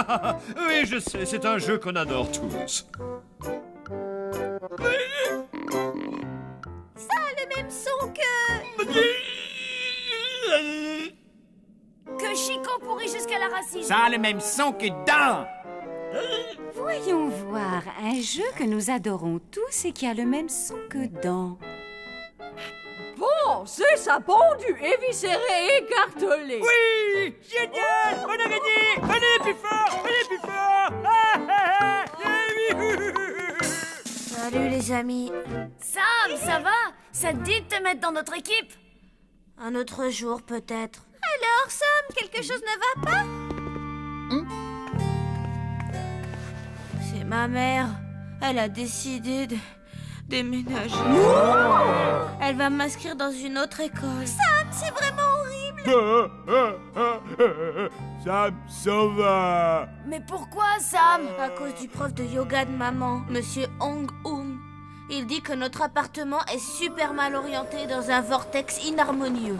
Oui, je sais, c'est un jeu qu'on adore tous. Ça a le même son Que Chico pourrit jusqu'à la racine. Ça a le même son que Dan. Voyons voir, un jeu que nous adorons tous et qui a le même son que Dan. Bon, c'est ça pondu, éviscéré et écartelé. Oui, génial, on a gagné. Allez, plus fort, plus fort. Salut les amis. Sam, ça va? Ça te dit de te mettre dans notre équipe? Un autre jour peut-être. Alors, Sam, quelque chose ne va pas? C'est ma mère. Elle a décidé de déménager. Elle va m'inscrire dans une autre école. Sam, c'est vraiment horrible. Ça me sauve. Mais pourquoi, Sam? À cause du prof de yoga de maman, Monsieur Hong Hoon. Il dit que notre appartement est super mal orienté dans un vortex inharmonieux.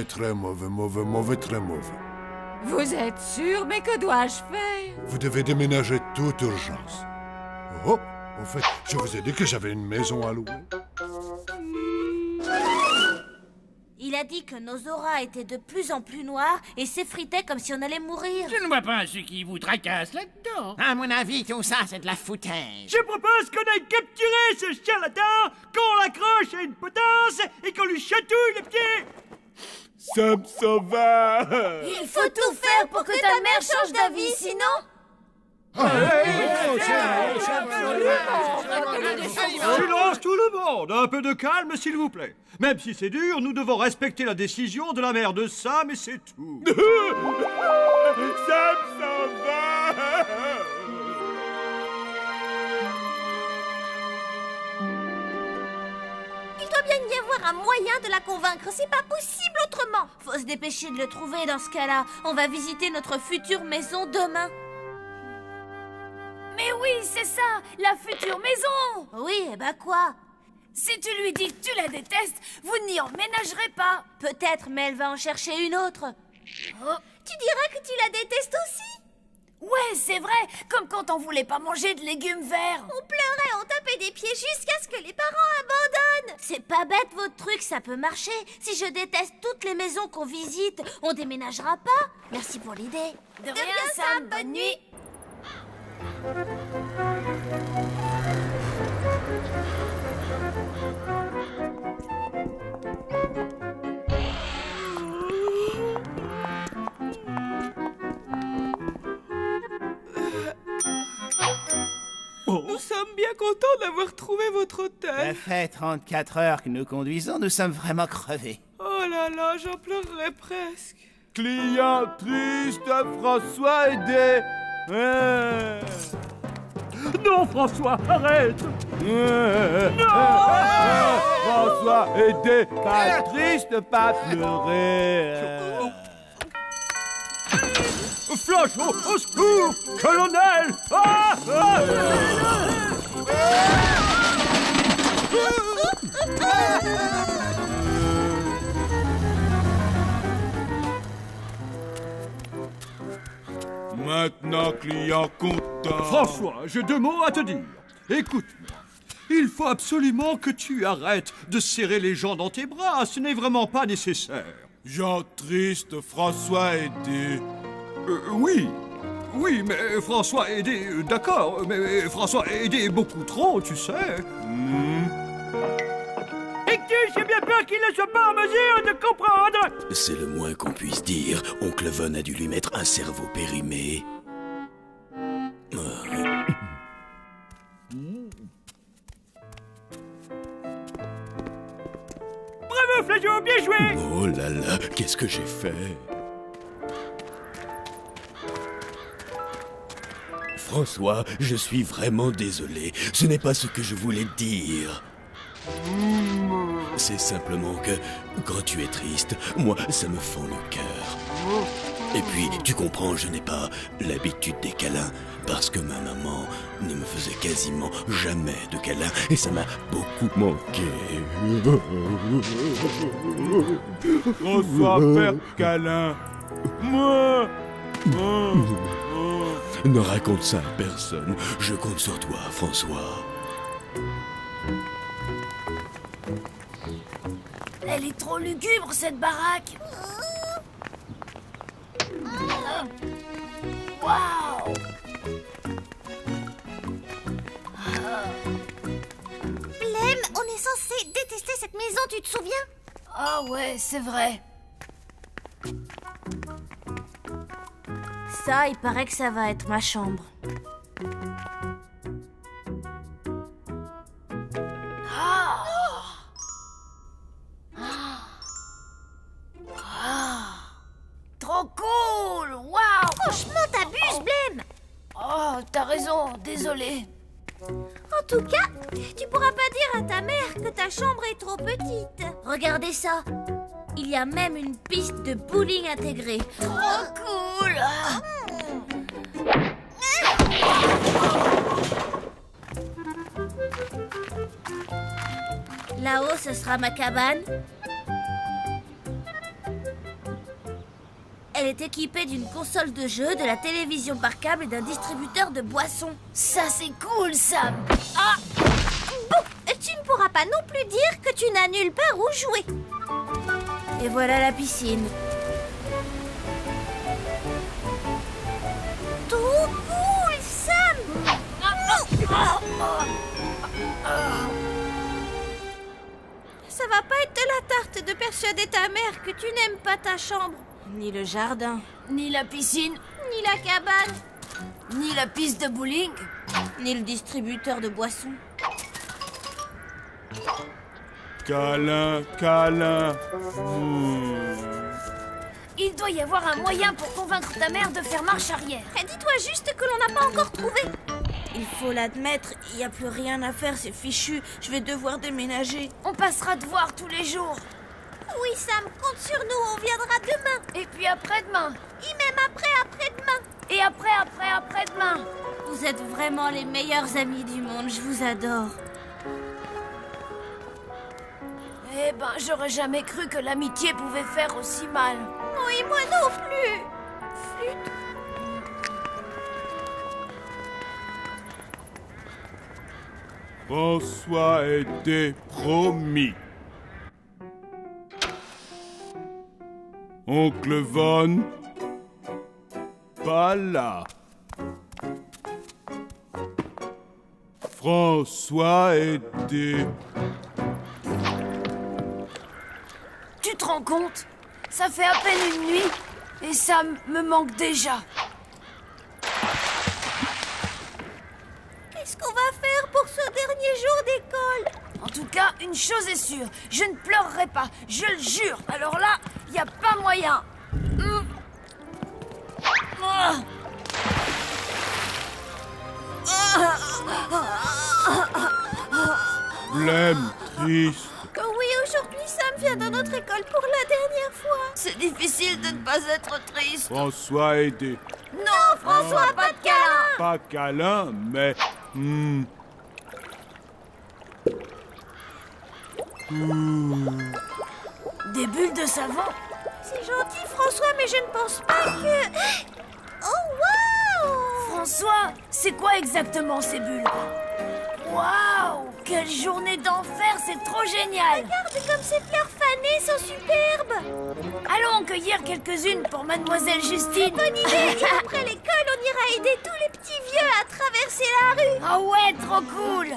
Très mauvais, très mauvais. Vous êtes sûr, mais que dois-je faire? Vous devez déménager toute urgence. Oh, en fait, je vous ai dit que j'avais une maison à louer. Il a dit que nos auras étaient de plus en plus noires et s'effritaient comme si on allait mourir. Je ne vois pas ce qui vous tracasse là-dedans. À mon avis, tout ça, c'est de la foutaise. Je propose qu'on aille capturer ce charlatan, qu'on l'accroche à une potence et qu'on lui chatouille les pieds. Ça me sauve. Il faut tout faire pour que ta mère change d'avis, sinon... Silence tout le monde, un peu de calme s'il vous plaît. Même si c'est dur, nous devons respecter la décision de la mère de Sam et c'est tout. Ça me sauve. Il doit bien y avoir un moyen de la convaincre. C'est pas possible autrement. Faut se dépêcher de le trouver dans ce cas-là. On va visiter notre future maison demain. Mais oui, c'est ça, la future maison. Oui, et bah quoi? Si tu lui dis que tu la détestes, vous n'y emménagerez pas. Peut-être, mais elle va en chercher une autre. Oh. Tu diras que tu la détestes aussi? Ouais, c'est vrai, comme quand on voulait pas manger de légumes verts. On pleurait, on tapait des pieds jusqu'à ce que les parents abandonnent. C'est pas bête votre truc, ça peut marcher. Si je déteste toutes les maisons qu'on visite, on déménagera pas. Merci pour l'idée. De rien, Sam, bonne nuit. Nous sommes bien contents d'avoir trouvé votre hôtel. Ça fait 34 heures que nous conduisons, nous sommes vraiment crevés. Oh là là, j'en pleurerais presque. Client triste, François aidé. Non, François, arrête. François aidé, pas triste, pas pleurer. Flash, au secours, colonel. Maintenant, client content. François, j'ai deux mots à te dire. Écoute-moi. Il faut absolument que tu arrêtes de serrer les gens dans tes bras. Ce n'est vraiment pas nécessaire. Jean triste, François aidé. Oui, mais François aidé, d'accord, mais François aidé beaucoup trop, tu sais. Et tu sais bien peur qu'il ne soit pas en mesure de comprendre. C'est le moins qu'on puisse dire. Oncle Von a dû lui mettre un cerveau périmé. Bravo, Flageot, bien joué. Oh là là, qu'est-ce que j'ai fait? François, je suis vraiment désolé. Ce n'est pas ce que je voulais dire. C'est simplement que, quand tu es triste, moi, ça me fend le cœur. Et puis, tu comprends, je n'ai pas l'habitude des câlins, parce que ma maman ne me faisait quasiment jamais de câlins, et ça m'a beaucoup manqué. François, faire câlin. Moi. Ne raconte ça à personne. Je compte sur toi, François. Elle est trop lugubre, cette baraque. Waouh! Blême, on est censé détester cette maison, tu te souviens? Ah ouais, c'est vrai. Ça, il paraît que ça va être ma chambre. Trop cool! Waouh! Franchement, t'abuses, Blême! Oh, t'as raison, désolé. En tout cas, tu pourras pas dire à ta mère que ta chambre est trop petite. Regardez ça. Il y a même une piste de bowling intégrée. Trop cool! Là-haut, ce sera ma cabane. Elle est équipée d'une console de jeu, de la télévision par câble et d'un distributeur de boissons. Ça, c'est cool, Sam! Ah! Bon, tu ne pourras pas non plus dire que tu n'as nulle part où jouer. Et voilà la piscine. Trop cool, Sam! Ça va pas être de la tarte de persuader ta mère que tu n'aimes pas ta chambre. Ni le jardin. Ni la piscine, Ni la cabane. ni la piste de bowling. Ni le distributeur de boissons. Câlin, câlin. Il doit y avoir un moyen pour convaincre ta mère de faire marche arrière. Et dis-toi juste que l'on n'a pas encore trouvé. Il faut l'admettre, il n'y a plus rien à faire, c'est fichu. Je vais devoir déménager. On passera te voir tous les jours. Oui, Sam, compte sur nous, on viendra demain. Et puis après-demain. Et même après-demain. Et après-demain. Vous êtes vraiment les meilleurs amis du monde, je vous adore. Eh ben, j'aurais jamais cru que l'amitié pouvait faire aussi mal. Oui, moi non plus. Flûte. François était promis. Oncle Von, pas là. François était... Tu te rends compte? Ça fait à peine une nuit et ça me manque déjà. Qu'est-ce qu'on va faire pour ce dernier jour d'école? En tout cas, une chose est sûre, je ne pleurerai pas, je le jure. Alors là, il n'y a pas moyen. Blême, triste. Oh oui, aujourd'hui, Sam vient dans notre école pour la dernière fois. C'est difficile de ne pas être triste. François était... Non, François, pas de câlin. Pas câlin, mais... Des bulles de savon? C'est gentil, François, mais je ne pense pas que... Oh, waouh! François, c'est quoi exactement ces bulles? Waouh! Quelle journée d'enfer, c'est trop génial! Regarde comme ces fleurs fanées sont superbes! Allons en cueillir quelques-unes pour Mademoiselle Justine. Bonne idée! Et après l'école, on ira aider tous les petits vieux à traverser la rue! Ah ouais, trop cool!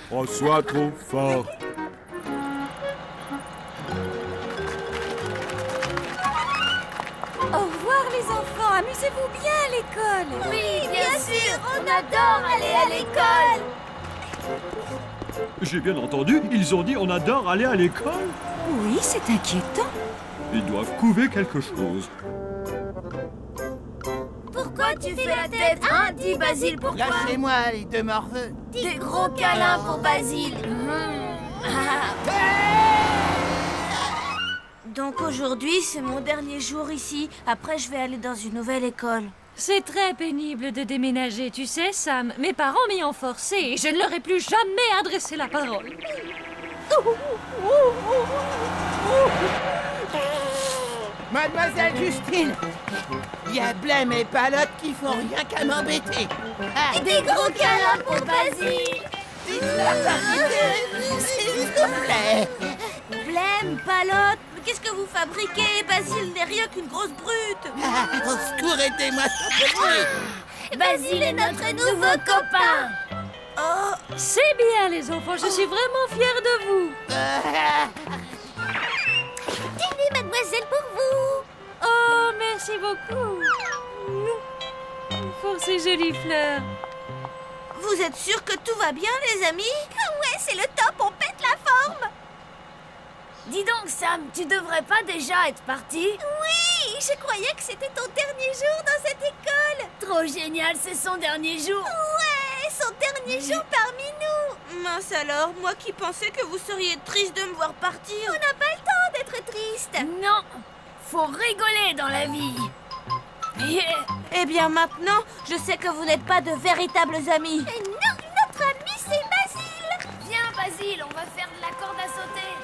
François trop fort. Au revoir les enfants, amusez-vous bien à l'école. Oui, bien sûr! On adore aller à l'école! J'ai bien entendu, ils ont dit on adore aller à l'école. Oui, c'est inquiétant. Ils doivent couver quelque chose. Pourquoi tu fais la tête, hein? Dis, Basile, pourquoi? Lâchez-moi, les deux morveux. Des gros câlins pour Basile. Donc aujourd'hui, c'est mon dernier jour ici. Après, je vais aller dans une nouvelle école. C'est très pénible de déménager, tu sais, Sam. Mes parents m'y ont forcé et je ne leur ai plus jamais adressé la parole. Mademoiselle Justine, il y a Blême et Palotte qui font rien qu'à m'embêter. Ah. Des gros câlins pour Basile. Dites-leur d'arrêter, s'il vous plaît. Blême, Palotte, mais qu'est-ce que vous fabriquez? Basile n'est rien qu'une grosse brute. Ah, au secours, aidez-moi, s'il vous plaît. Basile est notre nouveau copain. Oh, C'est bien, les enfants, je suis vraiment fière de vous. Tenez, mademoiselle, pour vous. Oh, merci beaucoup. Pour ces jolies fleurs. vous êtes sûrs que tout va bien, les amis? Ouais, c'est le top, on pète la forme. Dis donc, Sam, tu devrais pas déjà être parti? Oui, je croyais que c'était ton dernier jour dans cette école. Trop génial, c'est son dernier jour. Ouais, son dernier jour parmi nous. Mince alors, moi qui pensais que vous seriez triste de me voir partir. On n'a pas le temps d'être triste. Non, faut rigoler dans la vie. Yeah. Eh bien maintenant, je sais que vous n'êtes pas de véritables amis. Et non, notre ami c'est Basile. Viens, Basile, on va faire de la corde à sauter.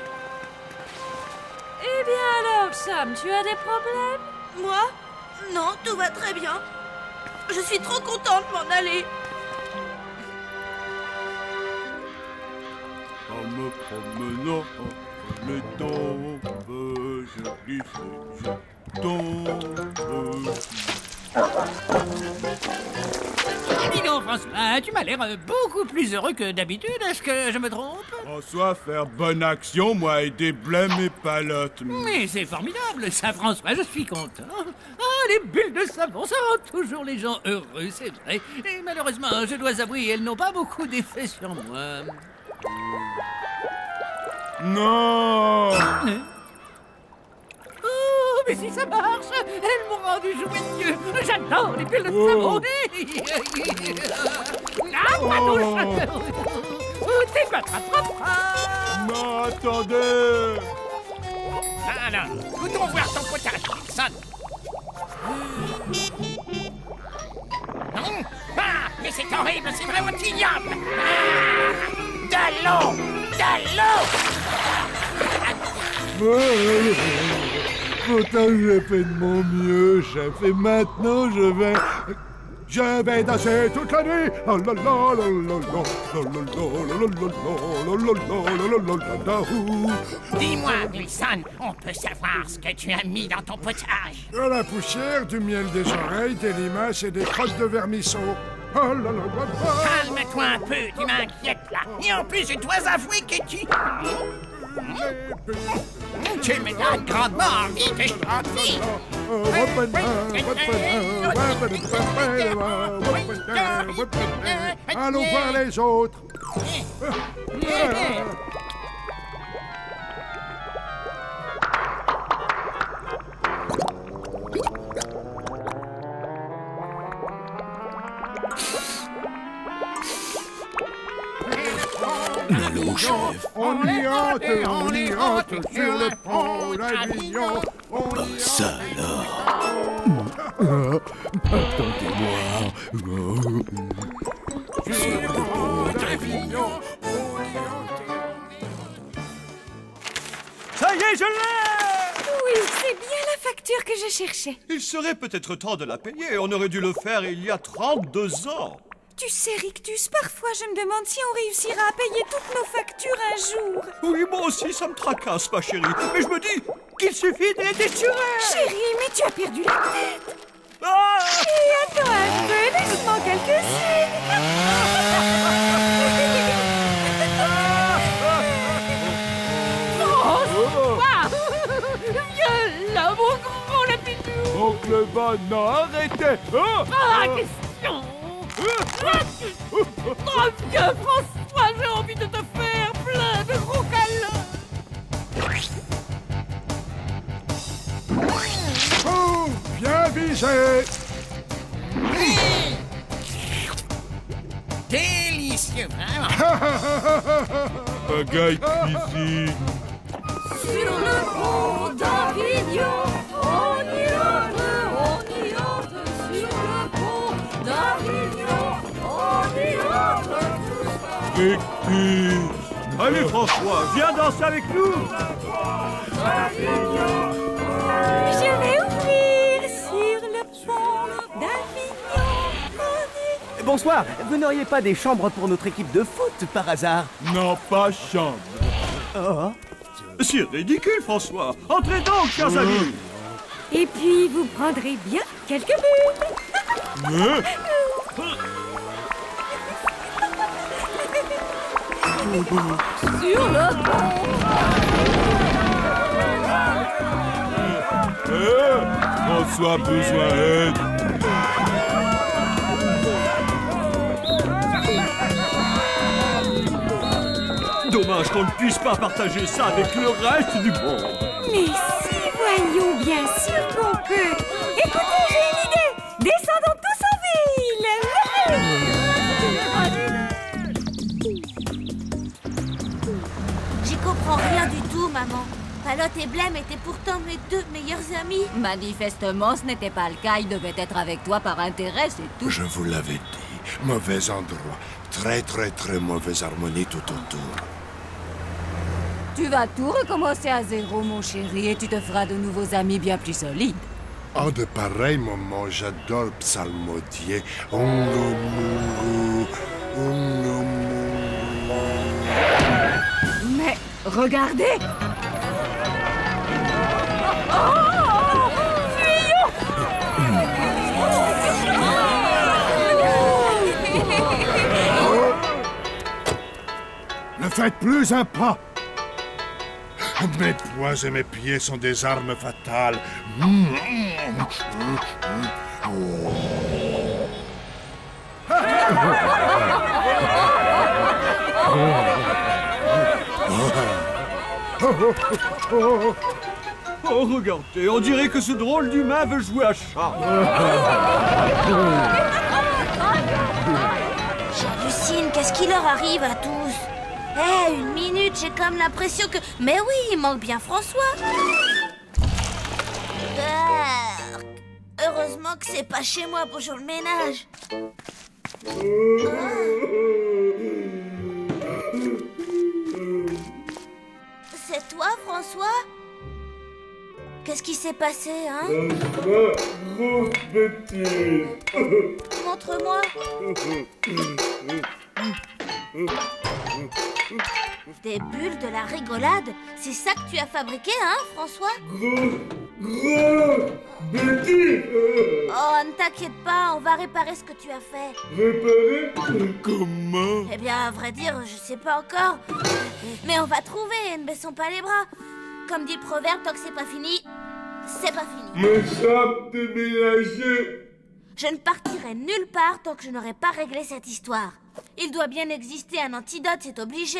Eh bien alors, Sam, tu as des problèmes? Moi? Non, tout va très bien. Je suis trop contente de m'en aller. En me promenant en les tombes, je glisse et je tombe. Dis donc, François, tu m'as l'air beaucoup plus heureux que d'habitude. Est-ce que je me trompe? François, faire bonne action, moi aider Blême et Palotte. Mais c'est formidable, ça, François, je suis content. Ah, les bulles de savon, ça rend toujours les gens heureux, c'est vrai. Et malheureusement, je dois avouer, elles n'ont pas beaucoup d'effet sur moi. Non! Oh, mais si ça marche, elles m'ont rendu joyeux. J'adore les bulles de savon. Ah, Madouche! T'es pas Non, attendez! Alors, voudrons voir ton potage, Wilson. Non? Ah, mais c'est horrible, c'est vraiment ignoble. De l'eau! De l'eau! Pourtant, j'ai fait de mon mieux, chef. Et maintenant, je vais danser toute la nuit. Dis-moi, Wilson, on peut savoir ce que tu as mis dans ton potage? De la poussière, du miel des oreilles, des limaces et des crottes de vermisseau. Calme-toi un peu, tu m'inquiètes là. Et en plus, je dois avouer que tu me donnes grandement envie de chanter. Allons voir les autres. Allô, chef. On y hante sur le pont d'Avignon. Ça alors. Attendez-moi. Sur le pont d'Avignon. Ça y est, je l'ai! Oui, c'est bien la facture que je cherchais. Il serait peut-être temps de la payer. On aurait dû le faire il y a 32 ans. Tu sais, Rictus, parfois je me demande si on réussira à payer toutes nos factures un jour. Oui, moi aussi, ça me tracasse, ma chérie. Mais je me dis qu'il suffit de les déchirer. Chérie, mais tu as perdu la tête. Ah! Et attends un peu, laisse-moi quelques signes. Viens là, mon grand lapidou. Oncle Van, non, arrêtez! Ah, question. Viens, François, j'ai envie de te faire plein de gros câlins. Oh, bien visé. Délicieux, vraiment. Pagaille cuisine. sur le pont d'Avignon. On y entre sur le pont d'Avignon. On y entre tous. Allez, François, viens danser avec nous. Je vais ouvrir sur le pont d'Avignon. Bonsoir, vous n'auriez pas des chambres pour notre équipe de foot par hasard? Non, pas chambre. Oh. C'est ridicule, François. Entrez donc, chers amis. Et puis, vous prendrez bien quelques bulles. Sur le pont. François a besoin d'aide. Dommage qu'on ne puisse pas partager ça avec le reste du monde. Mais si, voyons bien sûr qu'on peut. Écoutez, j'ai une idée. Descendons tous en ville. J'y comprends rien du tout, maman. Palotte et Blême étaient pourtant mes deux meilleurs amis. Manifestement, ce n'était pas le cas. Il devait être avec toi par intérêt, c'est tout. Je vous l'avais dit. Mauvais endroit. Très mauvaise harmonie tout autour. Tu vas tout recommencer à zéro, mon chéri, et tu te feras de nouveaux amis bien plus solides. En de pareils moments, j'adore psalmodier. Mais regardez! Ne faites plus un pas. Mes poings et mes pieds sont des armes fatales. Oh, regardez, on dirait que ce drôle d'humain veut jouer à chat. J'hallucine, qu'est-ce qui leur arrive à tous? Eh, une minute, j'ai comme l'impression que... Mais oui, il manque bien François. Heureusement que c'est pas chez moi pour jouer le ménage. C'est toi, François? Qu'est-ce qui s'est passé, hein? Grosse bêtise. Montre-moi. Des bulles de la rigolade? C'est ça que tu as fabriqué, hein, François? Grosse bêtise. Oh, ne t'inquiète pas, on va réparer ce que tu as fait. Réparer? Comment? Eh bien, à vrai dire, je sais pas encore. Mais on va trouver, ne baissons pas les bras. Comme dit le proverbe, tant que c'est pas fini, c'est pas fini. Me sommes déménagés. Je ne partirai nulle part tant que je n'aurai pas réglé cette histoire. Il doit bien exister un antidote, c'est obligé.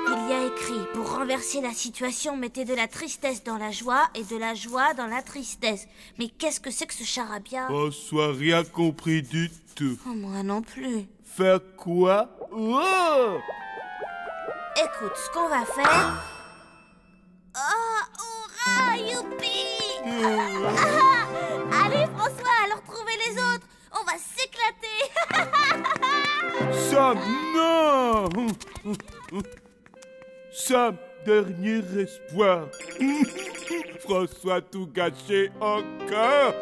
Il y a écrit, pour renverser la situation, mettez de la tristesse dans la joie et de la joie dans la tristesse. Mais qu'est-ce que c'est que ce charabia? François, rien compris du tout. Oh, moi non plus. Faire quoi? Oh! Écoute, ce qu'on va faire... Oh, hurrah, youpi! Allez, François, alors trouvez les autres. On va s'éclater. Sam, non! Sam, dernier espoir. François, tout gâché encore.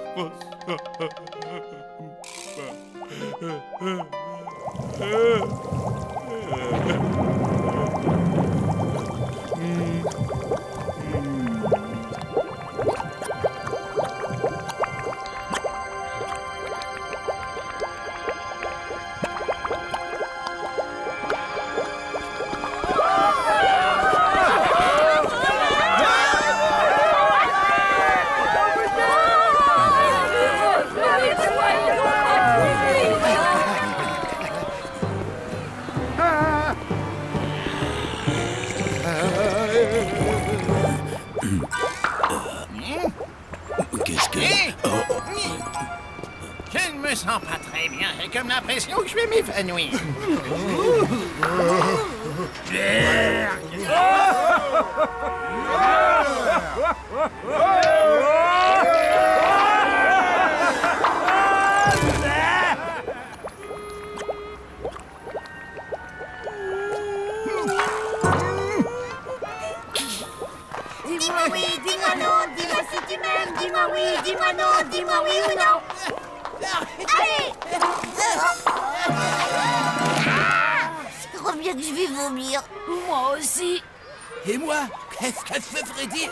Qu'est-ce que... Je ne me sens pas très bien. J'ai comme l'impression que je vais m'évanouir. Dis-moi oui, dis-moi non, dis-moi si tu m'aimes, dis-moi oui, dis-moi non, dis-moi oui ou non. Allez! Je crois bien que je vais vomir. Moi aussi. Et moi, qu'est-ce qu'elle se ferait dire?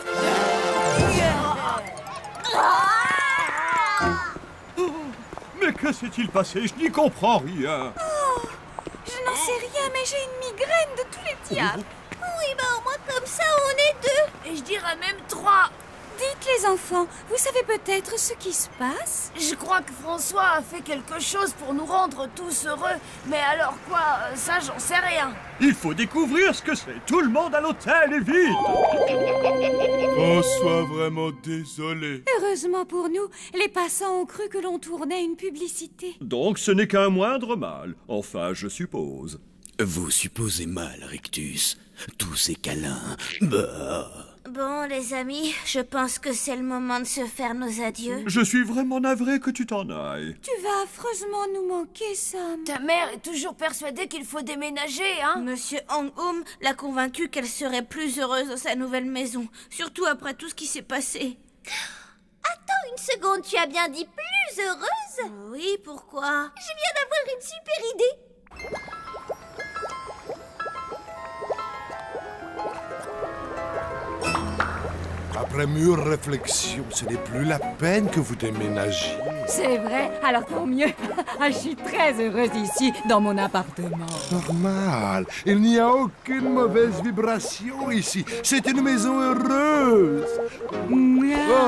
Mais que s'est-il passé? Je n'y comprends rien. Je n'en sais rien, mais j'ai une migraine de tous les diables. Oui, bah au moins comme ça, on est 2. Et je dirais même 3. Dites les enfants, vous savez peut-être ce qui se passe? Je crois que François a fait quelque chose pour nous rendre tous heureux. Mais alors quoi? Ça, j'en sais rien. Il faut découvrir ce que c'est. Tout le monde à l'hôtel et vite. François, vraiment désolé. Heureusement pour nous, les passants ont cru que l'on tournait une publicité. Donc ce n'est qu'un moindre mal. Enfin, je suppose. Vous supposez mal, Rictus. Tous ces câlins. Bah. Bon, les amis, je pense que c'est le moment de se faire nos adieux. Je suis vraiment navré que tu t'en ailles. Tu vas affreusement nous manquer, Sam. Ta mère est toujours persuadée qu'il faut déménager, hein? Monsieur Hang-Hum l'a convaincue qu'elle serait plus heureuse dans sa nouvelle maison. Surtout après tout ce qui s'est passé. Attends une seconde, tu as bien dit plus heureuse? Oui, pourquoi? Je viens d'avoir une super idée. Après mûre réflexion, ce n'est plus la peine que vous déménagiez. C'est vrai, alors tant mieux. Je suis très heureuse ici, dans mon appartement. Normal, il n'y a aucune mauvaise vibration ici. C'est une maison heureuse. Bienvenue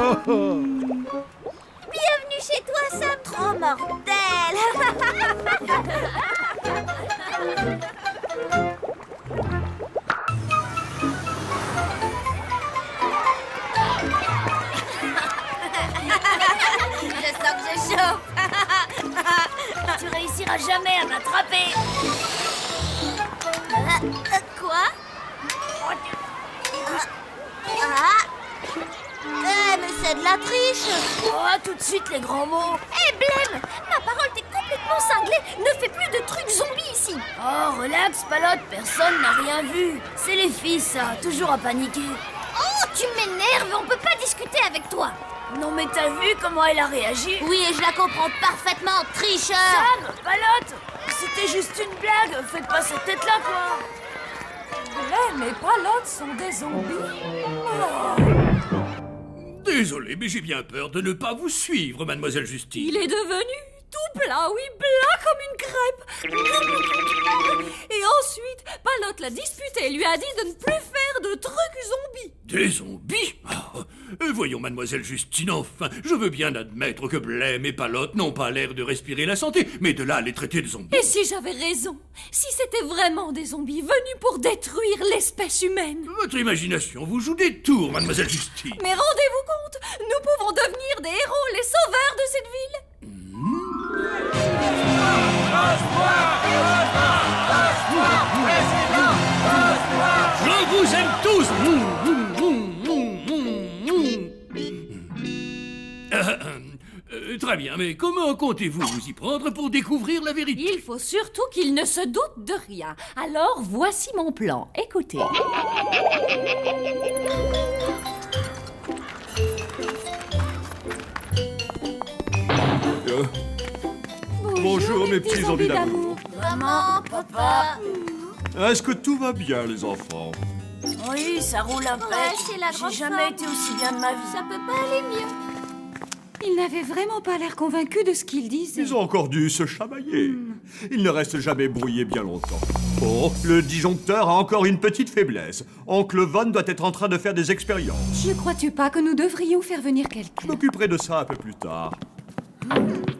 chez toi, Sam. Trop mortel. Je sens que je chauffe. Tu réussiras jamais à m'attraper. Quoi? Mais c'est de la triche. Oh, tout de suite les grands mots. Hé, Blême, ma parole t'est complètement cinglée. Ne fais plus de trucs zombies ici. Oh, relax, Palotte, personne n'a rien vu. C'est les filles, ça, toujours à paniquer. Oh, tu m'énerves, on peut pas discuter avec toi. Non, mais t'as vu comment elle a réagi? Oui, et je la comprends parfaitement, tricheur. Sam, Palotte, c'était juste une blague. Faites pas cette tête-là, quoi. Blême et Palotte sont des zombies. Désolé, mais j'ai bien peur de ne pas vous suivre, mademoiselle Justine. Il est devenu tout plat, oui, plat comme une crêpe. Et ensuite, Palotte l'a disputé et lui a dit de ne plus faire de trucs zombies. Des zombies? Voyons, mademoiselle Justine, enfin, je veux bien admettre que Blême et Palotte n'ont pas l'air de respirer la santé, mais de là à les traiter de zombies. Et si j'avais raison? Si c'était vraiment des zombies venus pour détruire l'espèce humaine? Votre imagination vous joue des tours, mademoiselle Justine. Mais rendez-vous compte, nous pouvons devenir des héros, les sauveurs de cette ville. Je vous aime tous. Très bien, mais comment comptez-vous vous y prendre pour découvrir la vérité? Il faut surtout qu'il ne se doute de rien. Alors voici mon plan. Écoutez. Bonjour mes petits zombies d'amour. Maman, papa. Est-ce que tout va bien, les enfants? Oui, ça roule un Ouais, c'est la J'ai grande jamais forme. été aussi bien de ma vie. Ça peut pas aller mieux. Il n'avait vraiment pas l'air convaincu de ce qu'il disait. Ils ont encore dû se chamailler. Ils ne restent jamais brouillés bien longtemps. Oh, le disjoncteur a encore une petite faiblesse. Oncle Von doit être en train de faire des expériences. Ne crois-tu pas que nous devrions faire venir quelqu'un? Je m'occuperai de ça un peu plus tard.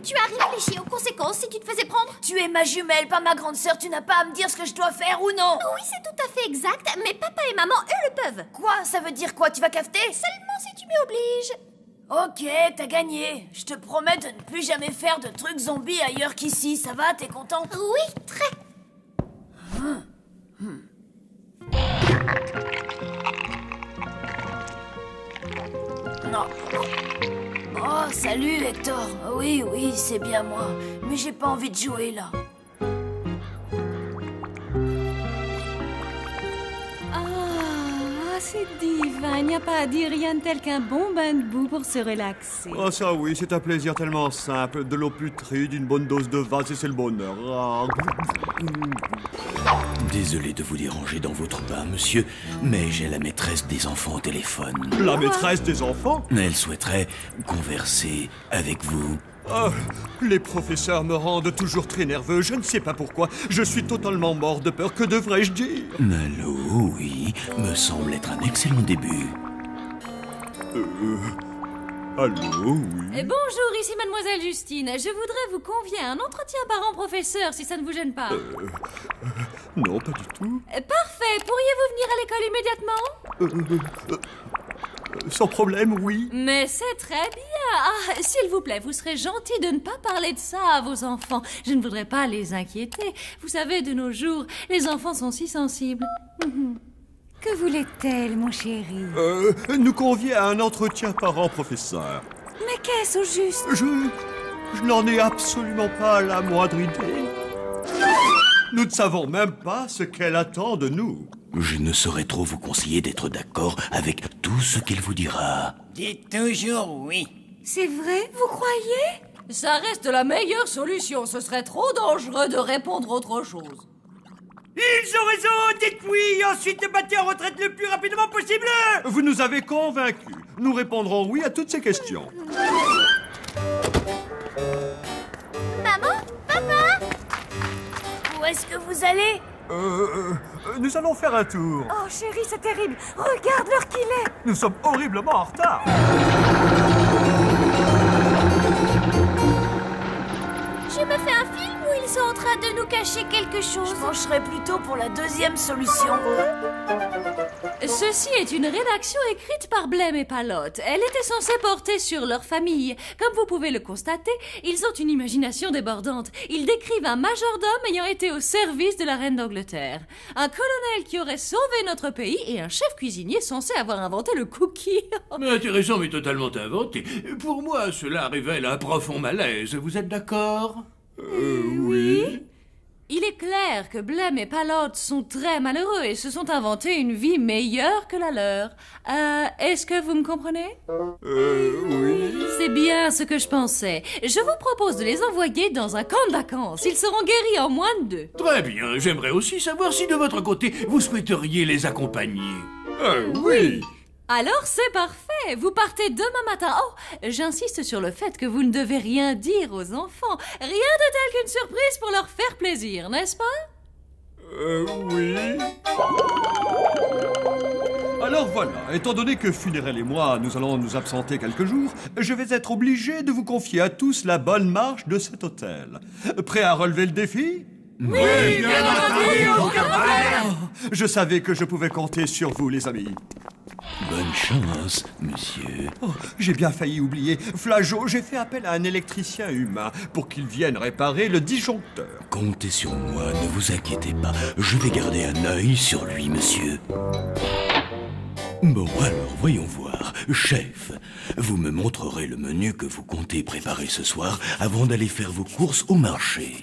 Tu as réfléchi aux conséquences si tu te faisais prendre? Tu es ma jumelle, pas ma grande sœur. Tu n'as pas à me dire ce que je dois faire ou non. Oui, c'est tout à fait exact, mais papa et maman, eux, le peuvent. Quoi? Ça veut dire quoi? Tu vas cafeter? Seulement si tu m'y obliges. Ok, t'as gagné. Je te promets de ne plus jamais faire de trucs zombies ailleurs qu'ici. Ça va, t'es contente? Oui, très. Non. Oh, salut Hector. Oui, c'est bien moi. Mais j'ai pas envie de jouer là. Ah, c'est divin. Il n'y a pas à dire rien de tel qu'un bon bain de boue pour se relaxer. Oh ça oui, c'est un plaisir tellement simple. De l'eau putride, une bonne dose de vase et c'est le bonheur. Ah. Désolé de vous déranger dans votre bain, monsieur, mais j'ai la maîtresse des enfants au téléphone. La maîtresse des enfants? Elle souhaiterait converser avec vous. Oh, les professeurs me rendent toujours très nerveux. Je ne sais pas pourquoi. Je suis totalement mort de peur. Que devrais-je dire? Allô, oui, me semble être un excellent début. Allô, oui. Bonjour, ici Mademoiselle Justine. Je voudrais vous convier à un entretien parent-professeur, si ça ne vous gêne pas. Non, pas du tout. Parfait. Pourriez-vous venir à l'école immédiatement? Sans problème, oui. Mais c'est très bien. Ah, s'il vous plaît, vous serez gentil de ne pas parler de ça à vos enfants. Je ne voudrais pas les inquiéter. Vous savez, de nos jours, les enfants sont si sensibles. Que voulait-elle, mon chéri? Nous convier à un entretien parent-professeur. Mais qu'est-ce au juste? Je n'en ai absolument pas la moindre idée. Nous ne savons même pas ce qu'elle attend de nous. Je ne saurais trop vous conseiller d'être d'accord avec tout ce qu'elle vous dira. Dites toujours oui. C'est vrai, vous croyez? Ça reste la meilleure solution. Ce serait trop dangereux de répondre autre chose. Ils ont raison, dites oui, et ensuite battez en retraite le plus rapidement possible. Vous nous avez convaincus. Nous répondrons oui à toutes ces questions. Maman? Papa? Où est-ce que vous allez? Nous allons faire un tour. Oh, chérie, c'est terrible. Regarde l'heure qu'il est. Nous sommes horriblement en retard. Je me fais un film où ils sont en train de nous cacher quelque chose. Je pencherais plutôt pour la deuxième solution. Ceci est une rédaction écrite par Blême et Palotte. Elle était censée porter sur leur famille. Comme vous pouvez le constater, ils ont une imagination débordante. Ils décrivent un majordome ayant été au service de la reine d'Angleterre, un colonel qui aurait sauvé notre pays et un chef cuisinier censé avoir inventé le cookie. Mais intéressant, mais totalement inventé. Pour moi, cela révèle un profond malaise. Vous êtes d'accord? Oui. Il est clair que Blême et Palotte sont très malheureux et se sont inventés une vie meilleure que la leur. Est-ce que vous me comprenez? Oui. C'est bien ce que je pensais. Je vous propose de les envoyer dans un camp de vacances. Ils seront guéris en moins de 2. Très bien. J'aimerais aussi savoir si de votre côté, vous souhaiteriez les accompagner. Oui. Alors c'est parfait. Vous partez demain matin. Oh, j'insiste sur le fait que vous ne devez rien dire aux enfants. Rien de tel qu'une surprise pour leur faire plaisir, n'est-ce pas? Oui. Alors voilà, étant donné que Funérailles et moi, nous allons nous absenter quelques jours, je vais être obligé de vous confier à tous la bonne marche de cet hôtel. Prêt à relever le défi? Oui, bien entendu, aucun problème. Je savais que je pouvais compter sur vous, les amis. Bonne chance, monsieur. Oh, j'ai bien failli oublier. Flageot, j'ai fait appel à un électricien humain pour qu'il vienne réparer le disjoncteur. Comptez sur moi, ne vous inquiétez pas. Je vais garder un œil sur lui, monsieur. Bon, alors, voyons voir. Chef, vous me montrerez le menu que vous comptez préparer ce soir avant d'aller faire vos courses au marché.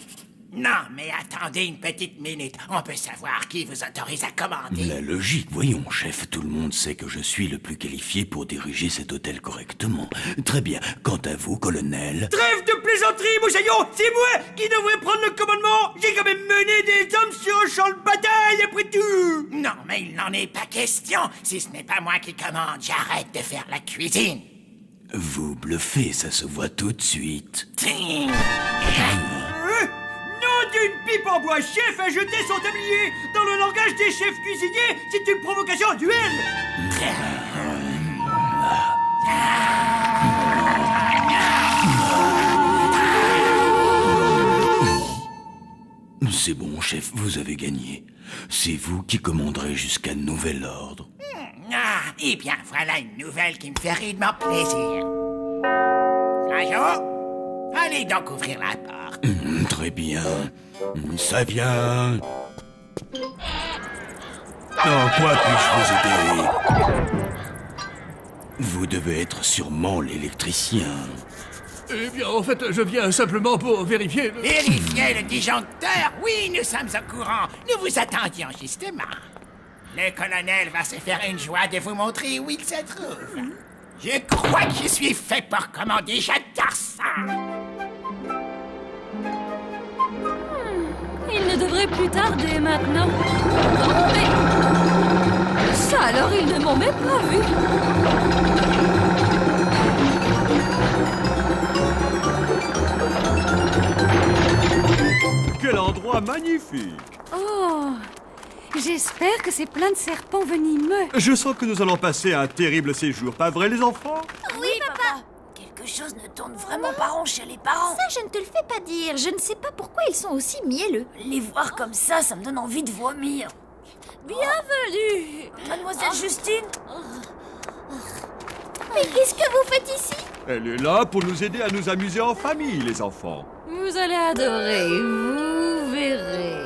Non, mais attendez une petite minute. On peut savoir qui vous autorise à commander. La logique, voyons, chef. Tout le monde sait que je suis le plus qualifié pour diriger cet hôtel correctement. Très bien. Quant à vous, colonel... Trêve de plaisanterie, Moussaillon. C'est moi qui devrais prendre le commandement. J'ai quand même mené des hommes sur un champ de bataille, après tout. Non, mais il n'en est pas question. Si ce n'est pas moi qui commande, j'arrête de faire la cuisine. Vous bluffez, ça se voit tout de suite. D'une pipe en bois, chef a jeté son tablier. Dans le langage des chefs cuisiniers, c'est une provocation à duel. C'est bon, chef, vous avez gagné. C'est vous qui commanderez jusqu'à nouvel ordre. Ah, eh bien, voilà une nouvelle qui me fait rudement plaisir. Majo, allez donc ouvrir la porte. Très bien. Ça vient. En quoi puis-je vous aider? Vous devez être sûrement l'électricien. Eh bien, en fait, je viens simplement pour vérifier le... Vérifier le disjoncteur? Oui, nous sommes au courant. Nous vous attendions justement. Le colonel va se faire une joie de vous montrer où il se trouve. Je crois que je suis fait pour commander, j'adore ça. Il ne devrait plus tarder maintenant. Oh, mais... Ça alors, ils ne m'ont même pas vu. Quel endroit magnifique! Oh, j'espère que c'est plein de serpents venimeux. Je sens que nous allons passer un terrible séjour, pas vrai les enfants? Oui, papa. Quelque chose ne tourne vraiment pas rond chez les parents. Ça, je ne te le fais pas dire. Je ne sais pas pourquoi ils sont aussi mielleux. Les voir comme ça me donne envie de vomir. Bienvenue, Mademoiselle Justine. Mais qu'est-ce que vous faites ici? Elle est là pour nous aider à nous amuser en famille, les enfants. Vous allez adorer, vous verrez.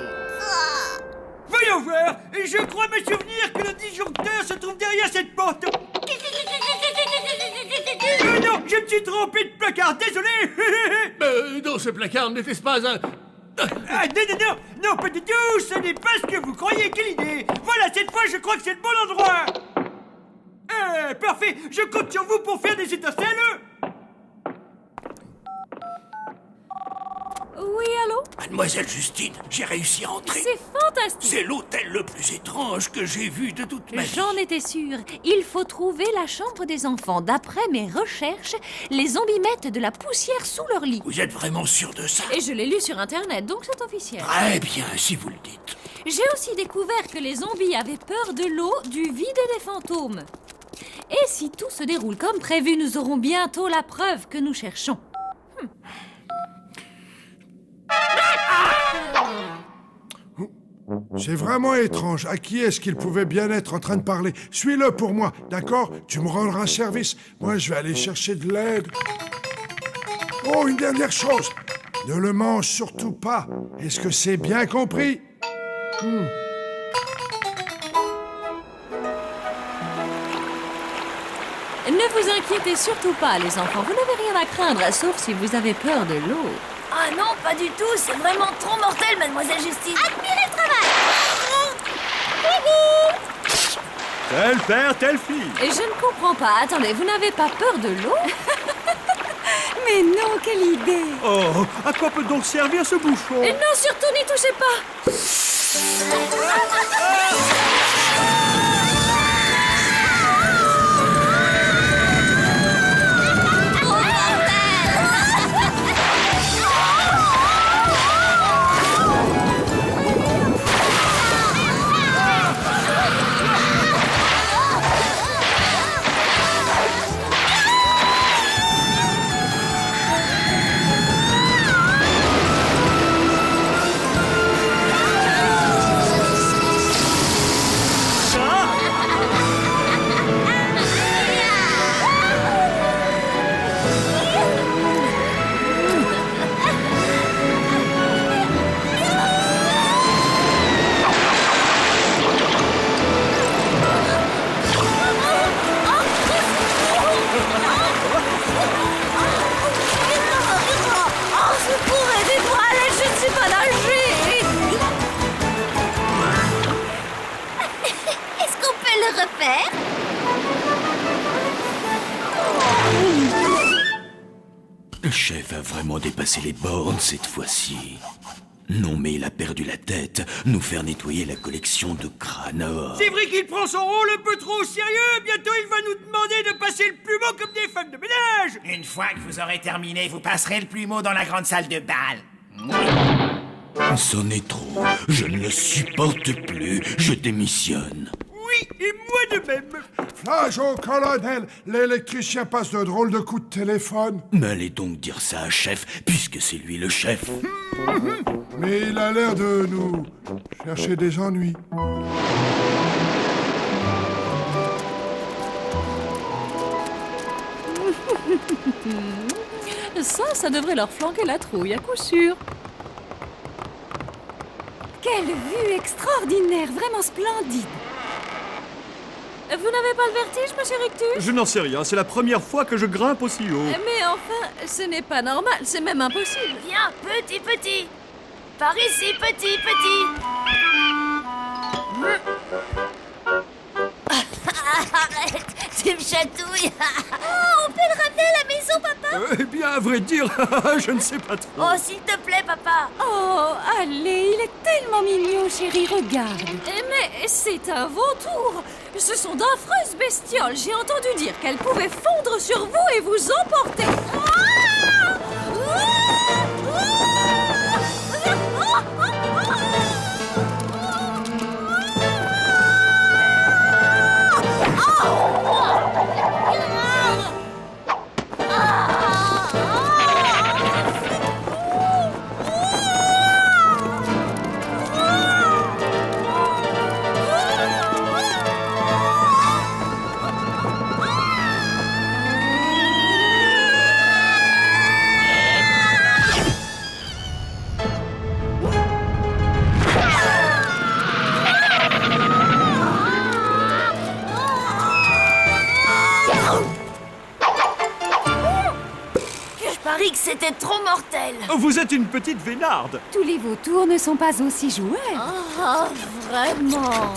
Voyons voir. Je crois me souvenir que le disjoncteur se trouve derrière cette porte. Non, je me suis trompé de placard, désolé. Dans ce placard, n'était-ce pas un... Ah, non, pas du tout. Ce n'est pas ce que vous croyez. Quelle idée. Voilà, cette fois, je crois que c'est le bon endroit. Parfait. Je compte sur vous pour faire des étincelles. Oui, allô? Mademoiselle Justine, j'ai réussi à entrer. C'est fantastique. C'est l'hôtel le plus étrange que j'ai vu de toute ma vie. J'en étais sûre. Il faut trouver la chambre des enfants. D'après mes recherches, les zombies mettent de la poussière sous leur lit. Vous êtes vraiment sûr de ça? Et je l'ai lu sur Internet, donc c'est officiel. Très bien, si vous le dites. J'ai aussi découvert que les zombies avaient peur de l'eau, du vide et des fantômes. Et si tout se déroule comme prévu, nous aurons bientôt la preuve que nous cherchons. C'est vraiment étrange. À qui est-ce qu'il pouvait bien être en train de parler? Suis-le pour moi, d'accord? Tu me rendras service. Moi, je vais aller chercher de l'aide. Oh, une dernière chose. Ne le mange surtout pas. Est-ce que c'est bien compris? Ne vous inquiétez surtout pas, les enfants. Vous n'avez rien à craindre, sauf si vous avez peur de l'eau. Ah non, pas du tout. C'est vraiment trop mortel, Mademoiselle Justine. Admirez le travail. Tel père, telle fille. Et je ne comprends pas. Attendez, vous n'avez pas peur de l'eau? Mais non, quelle idée! Oh, à quoi peut donc servir ce bouchon? Et non, surtout n'y touchez pas! Le chef a vraiment dépassé les bornes cette fois-ci. Non mais il a perdu la tête, nous faire nettoyer la collection de crânes à or. C'est vrai qu'il prend son rôle un peu trop au sérieux. Bientôt il va nous demander de passer le plumeau comme des femmes de ménage. Une fois que vous aurez terminé, vous passerez le plumeau dans la grande salle de bal. C'en est trop, je ne le supporte plus, je démissionne. Oui, et moi de même. Flash au colonel, l'électricien passe de drôles de coups de téléphone. Mais allez donc dire ça à chef, puisque c'est lui le chef. Mais il a l'air de nous chercher des ennuis. ça devrait leur flanquer la trouille, à coup sûr. Quelle vue extraordinaire, vraiment splendide. Vous n'avez pas le vertige, monsieur Rictus? Je n'en sais rien, c'est la première fois que je grimpe aussi haut. Mais enfin, ce n'est pas normal, c'est même impossible. Viens, petit, petit. Par ici, petit, petit. Arrête, tu me chatouilles. Oh, on peut le ramener à la maison, papa? Eh bien, à vrai dire, je ne sais pas trop. Oh, s'il te plaît, papa. Oh, allez, il est tellement mignon, chérie, regarde. Mais c'est un vautour. Ce sont d'affreuses bestioles. J'ai entendu dire qu'elles pouvaient fondre sur vous et vous emporter. Je parie que c'était trop mortel. Vous êtes une petite vénarde. Tous les vautours ne sont pas aussi joueurs. Oh, vraiment.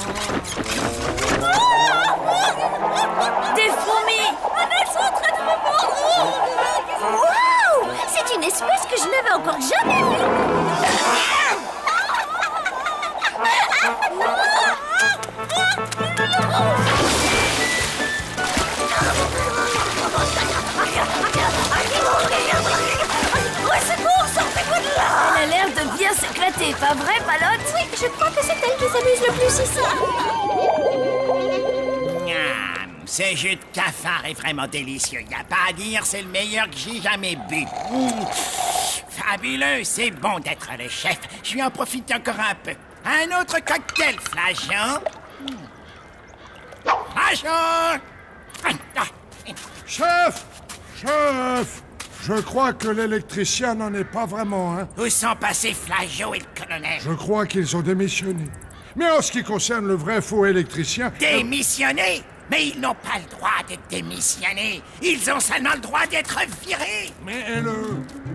Des fourmis. Elles sont en train de me mordre. Waouh! C'est une espèce que je n'avais encore jamais vue. Au secours, sortez-moi de là. Elle a l'air de bien s'éclater, pas vrai, Palotte? Oui, je crois que c'est elle qui s'amuse le plus ici. Ce jus de cafard est vraiment délicieux. Y a pas à dire, c'est le meilleur que j'ai jamais bu. Fabuleux, c'est bon d'être le chef. Je vais en profiter encore un peu. Un autre cocktail, Flageon. Flageon! Chef! Chef! Je crois que l'électricien n'en est pas vraiment, hein? Où sont passés Flageot et le colonel? Je crois qu'ils ont démissionné. Mais en ce qui concerne le vrai faux électricien... Démissionné? Mais ils n'ont pas le droit d'être démissionnés. Ils ont seulement le droit d'être virés. Mais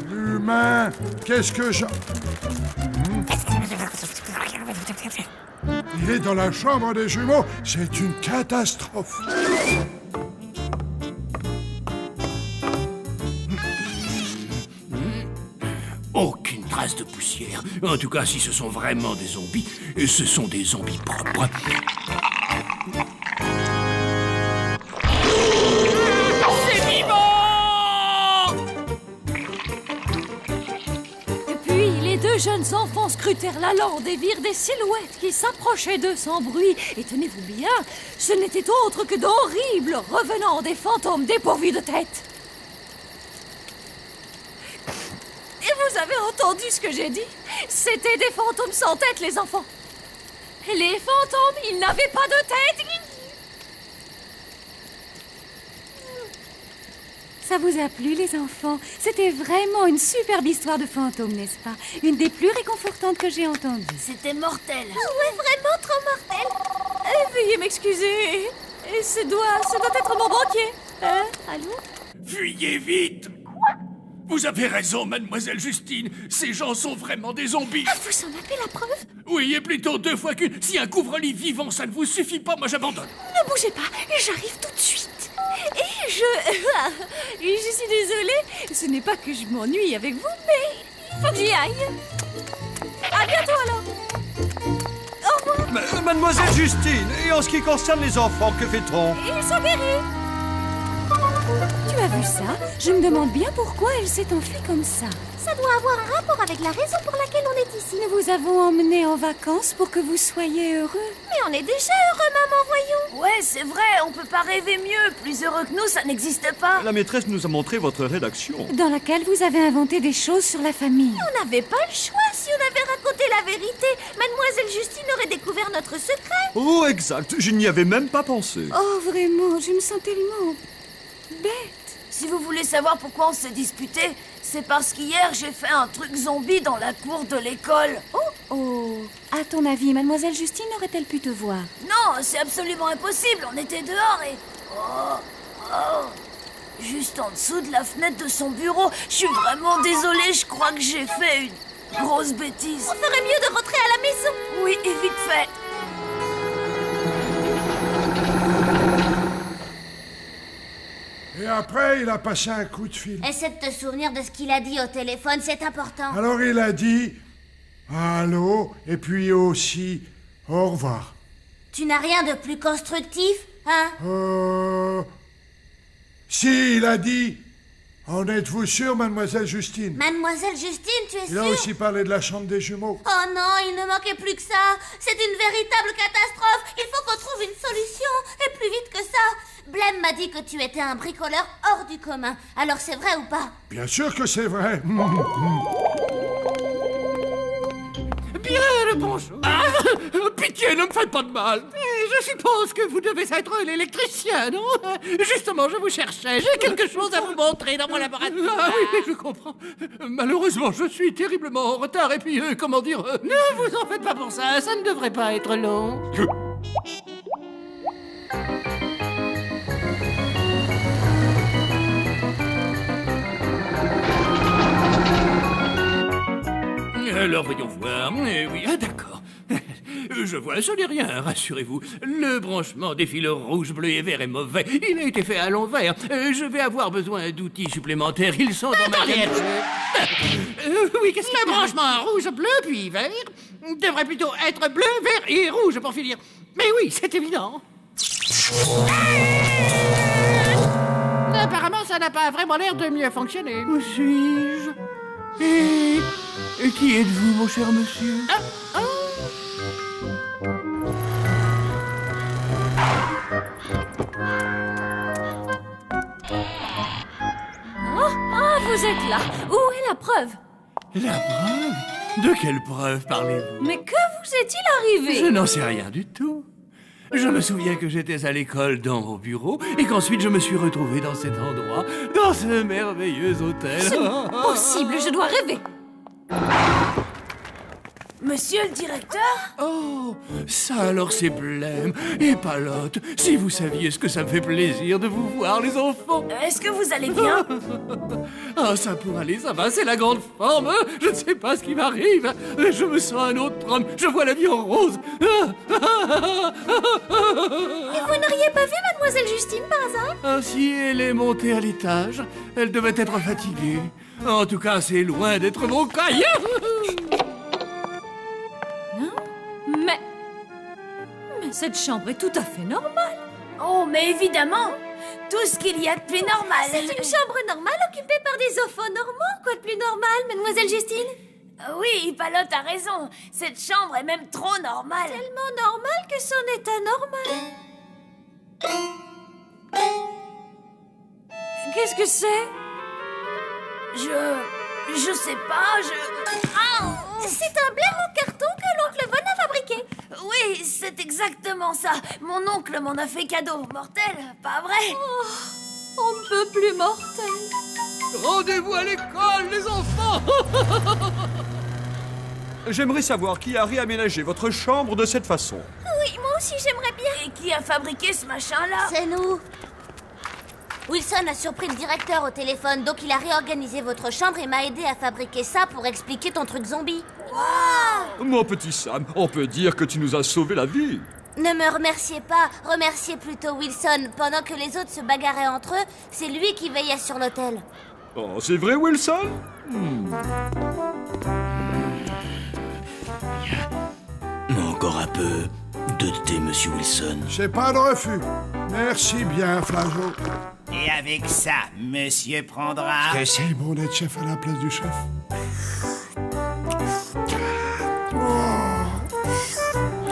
l'humain, qu'est-ce que je... Il est dans la chambre des jumeaux. C'est une catastrophe. Aucune trace de poussière. En tout cas, si ce sont vraiment des zombies, et ce sont des zombies propres. C'est vivant! Et puis, les deux jeunes enfants scrutèrent la lande et virent des silhouettes qui s'approchaient d'eux sans bruit. Et tenez-vous bien, ce n'était autre que d'horribles revenants des fantômes dépourvus de tête. Et vous avez entendu ce que j'ai dit? C'était des fantômes sans tête, les enfants. Les fantômes, ils n'avaient pas de tête. Ça vous a plu, les enfants? C'était vraiment une superbe histoire de fantôme, n'est-ce pas? Une des plus réconfortantes que j'ai entendues. C'était mortel. Ouais, vraiment trop mortel. Veuillez m'excuser. Et ça doit être mon banquier. Allô? Fuyez vite! Vous avez raison, mademoiselle Justine. Ces gens sont vraiment des zombies. Ah, vous en avez la preuve? Oui, et plutôt 2 fois qu'une. Si un couvre-lit vivant, ça ne vous suffit pas, moi j'abandonne. Ne bougez pas, j'arrive tout de suite. Et je suis désolée. Ce n'est pas que je m'ennuie avec vous, mais il faut que j'y aille. À bientôt alors. Au revoir. Mademoiselle Justine, et en ce qui concerne les enfants, que fait-on? Ils sont guéris. Tu as vu ça? Je me demande bien pourquoi elle s'est enfuie comme ça. Ça doit avoir un rapport avec la raison pour laquelle on est ici. Nous vous avons emmené en vacances pour que vous soyez heureux. Mais on est déjà heureux, maman, voyons. Ouais, c'est vrai, on peut pas rêver mieux. Plus heureux que nous, ça n'existe pas. La maîtresse nous a montré votre rédaction. Dans laquelle vous avez inventé des choses sur la famille. On n'avait pas le choix. Si on avait raconté la vérité, mademoiselle Justine aurait découvert notre secret. Oh, exact. Je n'y avais même pas pensé. Oh, vraiment, je me sens tellement bête. Si vous voulez savoir pourquoi on s'est disputé, c'est parce qu'hier j'ai fait un truc zombie dans la cour de l'école. Oh, à ton avis, Mademoiselle Justine aurait-elle pu te voir? Non, c'est absolument impossible, on était dehors et... Juste en dessous de la fenêtre de son bureau. Je suis vraiment désolée, je crois que j'ai fait une grosse bêtise. On ferait mieux de rentrer à la maison. Oui, et vite fait. Et après, il a passé un coup de fil. Essaie de te souvenir de ce qu'il a dit au téléphone, c'est important. Alors il a dit allô, et puis aussi au revoir. Tu n'as rien de plus constructif, hein? Si, il a dit en êtes-vous sûr, Mademoiselle Justine? Mademoiselle Justine, tu es Il a sûre? aussi parlé de la chambre des jumeaux. Oh non, il ne manquait plus que ça. C'est une véritable catastrophe. Il faut qu'on trouve une solution, et plus vite que ça. Blême m'a dit que tu étais un bricoleur hors du commun. Alors c'est vrai ou pas? Bien sûr que c'est vrai. Bien le bonjour. Pitié, ne me faites pas de mal. Je suppose que vous devez être l'électricien, non? Justement, je vous cherchais. J'ai quelque chose à vous montrer dans mon laboratoire. Ah oui, je comprends. Malheureusement, je suis terriblement en retard et puis, comment dire... Ne vous en faites pas pour ça, ça ne devrait pas être long. Alors, voyons voir. Oui, d'accord. Je vois, ce n'est rien, rassurez-vous. Le branchement des fils rouges, bleus et verts est mauvais. Il a été fait à l'envers. Je vais avoir besoin d'outils supplémentaires. Ils sont dans ma tête. Oui, qu'est-ce que le branchement rouge, bleu, puis vert devrait plutôt être bleu, vert et rouge, pour finir. Mais oui, c'est évident. Apparemment, ça n'a pas vraiment l'air de mieux fonctionner. Où suis-je? Et qui êtes-vous, mon cher monsieur? Vous êtes là. Où est la preuve? La preuve? De quelle preuve parlez-vous? Mais que vous est-il arrivé? Je n'en sais rien du tout. Je me souviens que j'étais à l'école dans mon bureau et qu'ensuite je me suis retrouvé dans cet endroit, dans ce merveilleux hôtel. C'est impossible, je dois rêver. Monsieur le directeur? Oh, ça alors c'est Blême et Palotte. Si vous saviez ce que ça me fait plaisir de vous voir, les enfants. Est-ce que vous allez bien? Ah, ça pour aller, ça va, c'est la grande forme. Je ne sais pas ce qui m'arrive. Je me sens un autre homme. Je vois la vie en rose. Et vous n'auriez pas vu Mademoiselle Justine par hasard? Ah, si elle est montée à l'étage, elle devait être fatiguée. En tout cas, c'est loin d'être mon cas. Mais cette chambre est tout à fait normale. Oh, mais évidemment, tout ce qu'il y a de plus normal. C'est une chambre normale occupée par des enfants normaux. Quoi de plus normal, Mademoiselle Justine? Oui, Palotte a raison. Cette chambre est même trop normale. Tellement normale que c'en est anormal. Qu'est-ce que c'est? Je sais pas, C'est un blême en carton que l'oncle Von a fabriqué. Oui, c'est exactement ça. Mon oncle m'en a fait cadeau. Mortel, pas vrai? Oh, on ne peut plus mortel. Rendez-vous à l'école, les enfants. J'aimerais savoir qui a réaménagé votre chambre de cette façon. Oui, moi aussi j'aimerais bien. Et qui a fabriqué ce machin-là? C'est nous. Wilson a surpris le directeur au téléphone, donc il a réorganisé votre chambre et m'a aidé à fabriquer ça pour expliquer ton truc zombie. Wow! Mon petit Sam, on peut dire que tu nous as sauvé la vie. Ne me remerciez pas, remerciez plutôt Wilson. Pendant que les autres se bagarraient entre eux, c'est lui qui veillait sur l'hôtel. Oh, c'est vrai, Wilson? Encore un peu de thé, monsieur Wilson. C'est pas de refus. Merci bien, Flageot. Et avec ça, monsieur prendra... C'est bon d'être chef à la place du chef.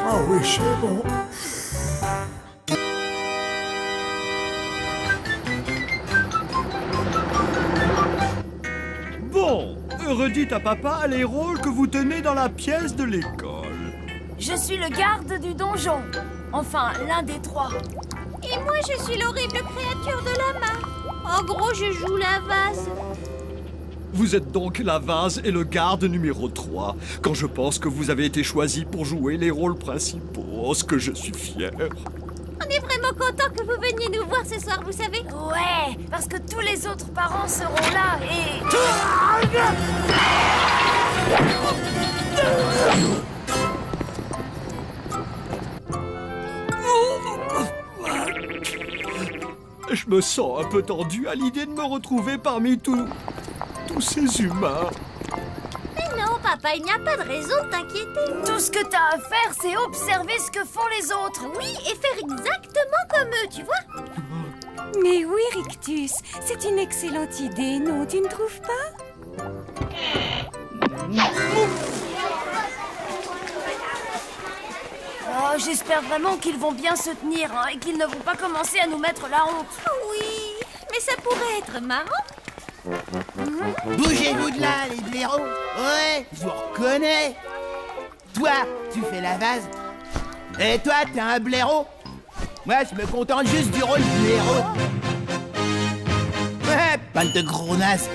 Oh oui, c'est bon. Bon, redites à papa les rôles que vous tenez dans la pièce de l'école. Je suis le garde du donjon. Enfin, l'un des trois. Et moi, je suis l'horrible créature de la main. En gros, je joue la vase. Vous êtes donc la vase et le garde numéro 3. Quand je pense que vous avez été choisis pour jouer les rôles principaux, oh, ce que je suis fier. On est vraiment content que vous veniez nous voir ce soir, vous savez. Ouais, parce que tous les autres parents seront là et... Je me sens un peu tendu à l'idée de me retrouver parmi tous ces humains. Mais non, papa, il n'y a pas de raison de t'inquiéter. Tout ce que t'as à faire, c'est observer ce que font les autres. Oui, et faire exactement comme eux, tu vois. Mais oui, Rictus, c'est une excellente idée, non, tu ne trouves pas? Oh, j'espère vraiment qu'ils vont bien se tenir hein, et qu'ils ne vont pas commencer à nous mettre la honte. Oui, mais ça pourrait être marrant. Bougez-vous de là, les blaireaux. Ouais, je vous reconnais. Toi, tu fais la vase. Et toi, t'es un blaireau. Moi, je me contente juste du rôle de blaireau. Ouais, bande de gros nazes.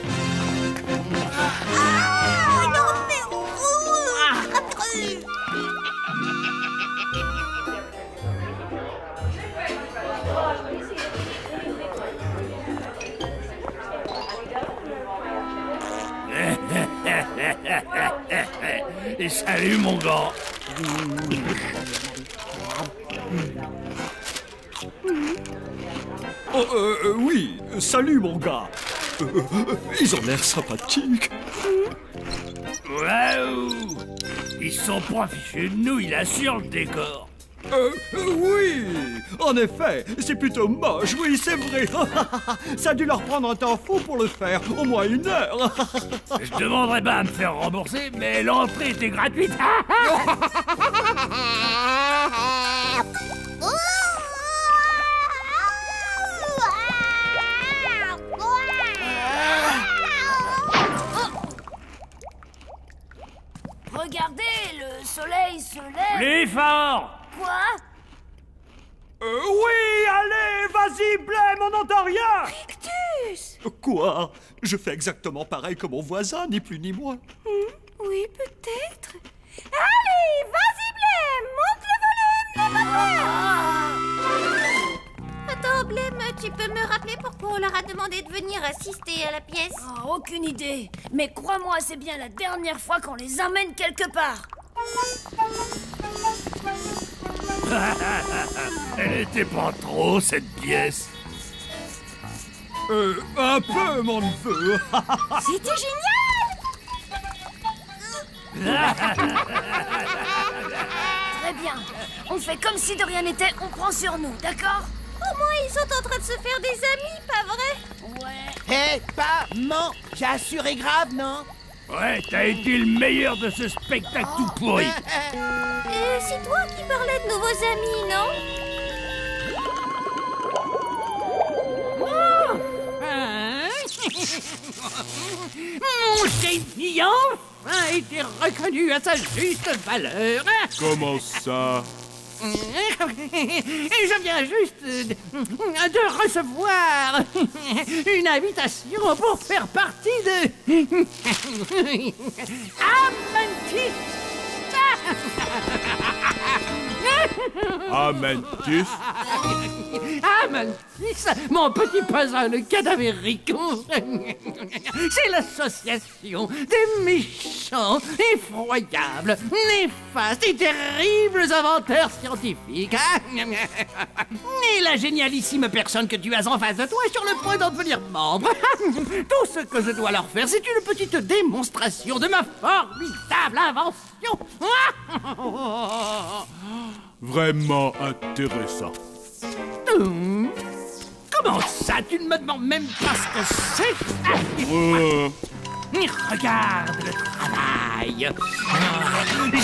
Et salut mon gars. Oh, oui, salut mon gars. Ils ont l'air sympathiques. Waouh! Ils sont pas fichus de nous, il assure le décor. Oui, en effet, c'est plutôt moche, oui, c'est vrai. Ça a dû leur prendre un temps fou pour le faire, au moins 1 heure. Je demanderais pas à me faire rembourser, mais l'entrée était gratuite. Regardez, le soleil se lève. Plus fort! Quoi? Oui, allez, vas-y, Blême, on n'entend rien. Rictus! Quoi? Je fais exactement pareil que mon voisin, ni plus ni moins. Oui, peut-être. Allez, vas-y, Blême, monte le volume. Attends, Blême, tu peux me rappeler pourquoi on leur a demandé de venir assister à la pièce? Oh, aucune idée. Mais crois-moi, c'est bien la dernière fois qu'on les amène quelque part. Elle était pas trop, cette pièce. Un peu, mon neveu. C'était génial. Très bien. On fait comme si de rien n'était, on prend sur nous, d'accord? Au moins, ils sont en train de se faire des amis, pas vrai? Ouais. Hé, pas, non, j'ai assuré grave, non? Ouais, t'as été le meilleur de ce spectacle tout pourri. C'est toi qui parlais de nouveaux amis, non? Mon génie enfin a été reconnu à sa juste valeur. Comment ça? Je viens juste de recevoir une invitation pour faire partie de Amantis. Amantis? Amantis, mon petit puzzle cadavérique. C'est l'association des méchants, effroyables, néfastes et terribles inventeurs scientifiques. Et la génialissime personne que tu as en face de toi est sur le point d'en devenir membre. Tout ce que je dois leur faire, c'est une petite démonstration de ma formidable invention. Vraiment intéressant. Comment ça, tu ne me demandes même pas ce que c'est? Regarde le travail.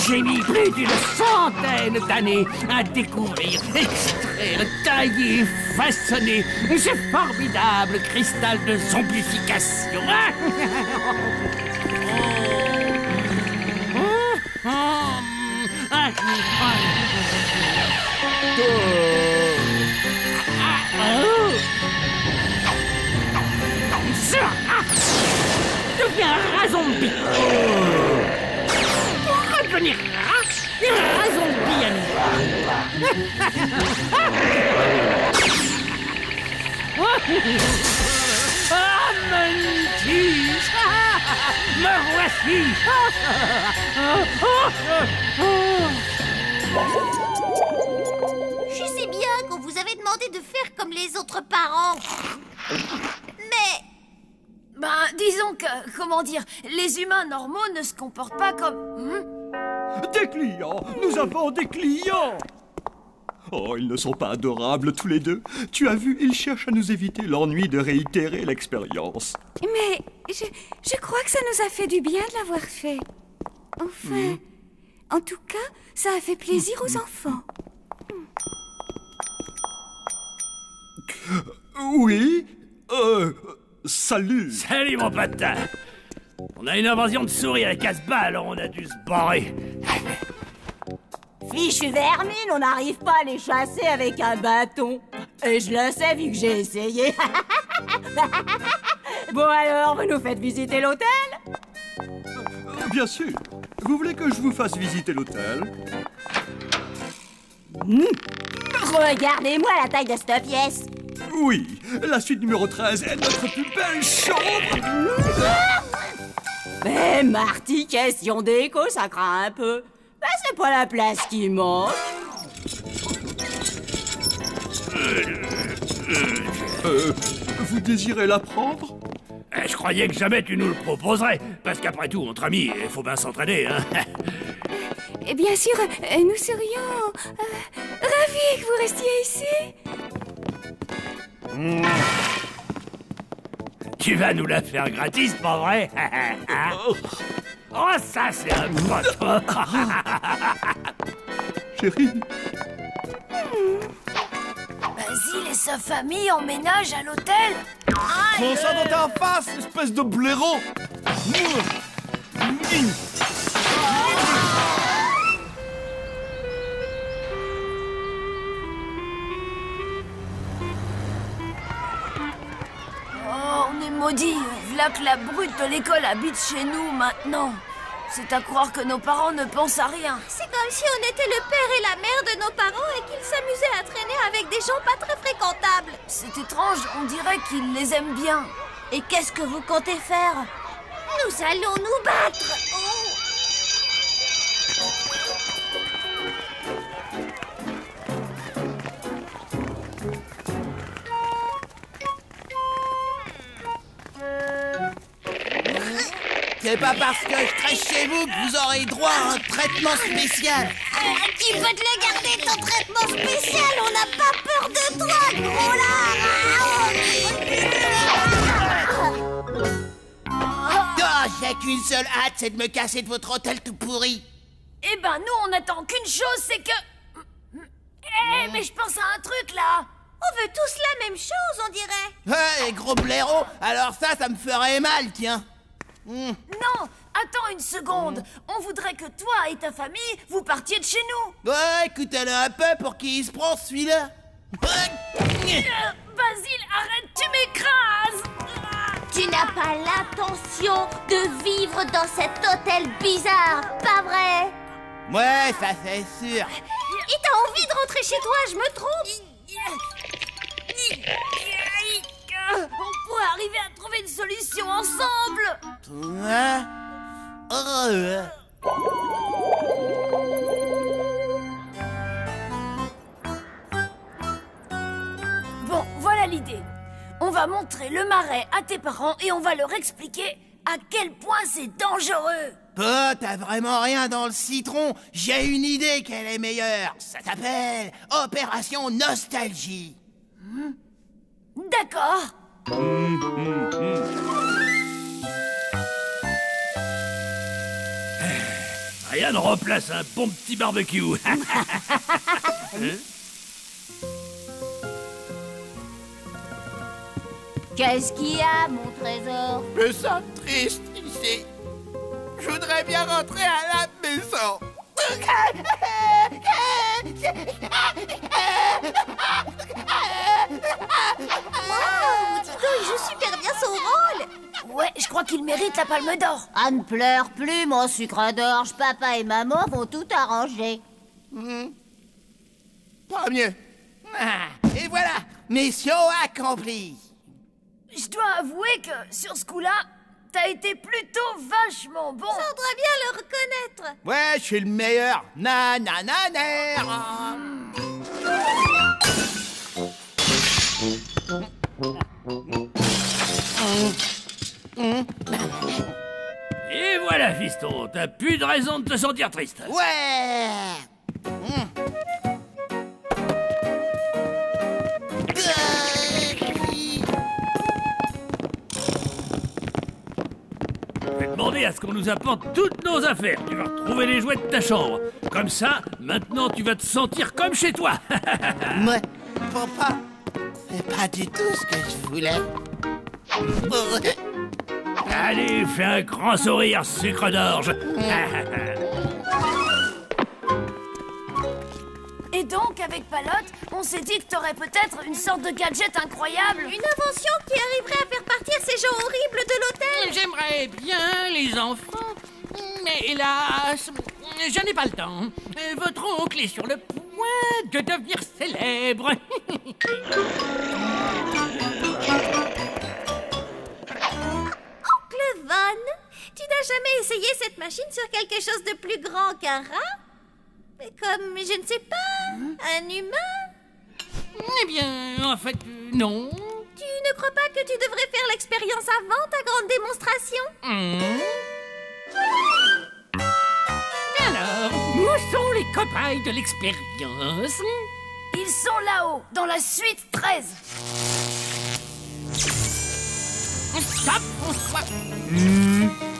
J'ai mis plus d'100 d'années à découvrir, extraire, tailler, façonner ce formidable cristal de zombification. zombie à Ah, Mantis! Me voici! Je sais bien qu'on vous avait demandé de faire comme les autres parents. Mais... Ben, disons que, comment dire, les humains normaux ne se comportent pas comme... Des clients! Nous avons des clients! Oh, ils ne sont pas adorables tous les deux. Tu as vu, ils cherchent à nous éviter l'ennui de réitérer l'expérience. Mais je crois que ça nous a fait du bien de l'avoir fait. Enfin, en tout cas, ça a fait plaisir aux enfants. Oui? Salut! Salut, mon pote! On a une invasion de souris à la casse-bas, alors on a dû se barrer. Fichu vermine, on n'arrive pas à les chasser avec un bâton. Et je le sais vu que j'ai essayé. Bon alors, vous nous faites visiter l'hôtel? Bien sûr. Vous voulez que je vous fasse visiter l'hôtel? Regardez-moi la taille de cette pièce. Oui, la suite numéro 13 est notre plus belle chambre. Mais Marty, question déco, ça craint un peu. Ben, c'est pas la place qui manque. Vous désirez la prendre? Je croyais que jamais tu nous le proposerais, parce qu'après tout, entre amis, il faut bien s'entraider, hein. Et bien sûr, nous serions ravis que vous restiez ici. Tu vas nous la faire gratis, pas vrai? Oh, ça, c'est un pote! Chérie? Basile et sa famille emménagent à l'hôtel. Prends ça dans ta face, espèce de blaireau! Oh, on est maudits. V'là que la brute de l'école habite chez nous maintenant. C'est à croire que nos parents ne pensent à rien. C'est comme si on était le père et la mère de nos parents et qu'ils s'amusaient à traîner avec des gens pas très fréquentables. C'est étrange, on dirait qu'ils les aiment bien. Et qu'est-ce que vous comptez faire? Nous allons nous battre. C'est pas parce que je crèche chez vous que vous aurez droit à un traitement spécial. Tu peux te le garder, ton traitement spécial. On n'a pas peur de toi, gros lard. Oh, j'ai qu'une seule hâte, c'est de me casser de votre hôtel tout pourri. Eh ben, nous, on attend qu'une chose, c'est que... mais je pense à un truc, là. On veut tous la même chose, on dirait. Hey, gros blaireau, alors ça me ferait mal, tiens. Non, attends une seconde. On voudrait que toi et ta famille, vous partiez de chez nous. Ouais, écoutez-le un peu pour qui il se prend, celui-là. Basile, arrête, tu m'écrases. Tu n'as pas l'intention de vivre dans cet hôtel bizarre, pas vrai? Ouais, ça c'est sûr. Et t'as envie de rentrer chez toi, je me trompe? On pourrait arriver à trouver une solution ensemble. Bon, voilà l'idée. On va montrer le marais à tes parents et on va leur expliquer à quel point c'est dangereux. T'as vraiment rien dans le citron. J'ai une idée qu'elle est meilleure. Ça s'appelle Opération Nostalgie. D'accord. Rien ne remplace un bon petit barbecue. Qu'est-ce qu'il y a, mon trésor? Je me sens triste ici. Je voudrais bien rentrer à la maison. Wow, dis donc, il joue super bien son rôle. Ouais, je crois crois qu'il mérite la palme d'or. Ah, ne pleure plus, mon sucre d'orge. Papa et maman vont tout arranger. Tant mieux. Et voilà, mission accomplie. Je dois avouer que, sur ce coup-là, t'as été plutôt vachement bon. Ça doit bien le reconnaître. Ouais, je suis le meilleur. Nanananer. Et voilà, fiston, t'as plus de raison de te sentir triste. Ouais. Je vais demander à ce qu'on nous apporte toutes nos affaires. Tu vas retrouver les jouets de ta chambre. Comme ça, maintenant tu vas te sentir comme chez toi. Moi, papa, c'est pas du tout ce que je voulais. Allez, fais un grand sourire, sucre d'orge. Et donc, avec Palotte, on s'est dit que t'aurais peut-être une sorte de gadget incroyable. Une invention qui arriverait à faire partir ces gens horribles de l'hôtel. J'aimerais bien, les enfants, mais hélas, je n'ai pas le temps. Votre oncle est sur le point de devenir célèbre. Oncle Von, tu n'as jamais essayé cette machine sur quelque chose de plus grand qu'un rat? Comme, je ne sais pas, un humain? Eh bien, en fait, non. Tu ne crois pas que tu devrais faire l'expérience avant ta grande démonstration? Alors, où sont les copains de l'expérience? Ils sont là-haut, dans la suite 13. Stop,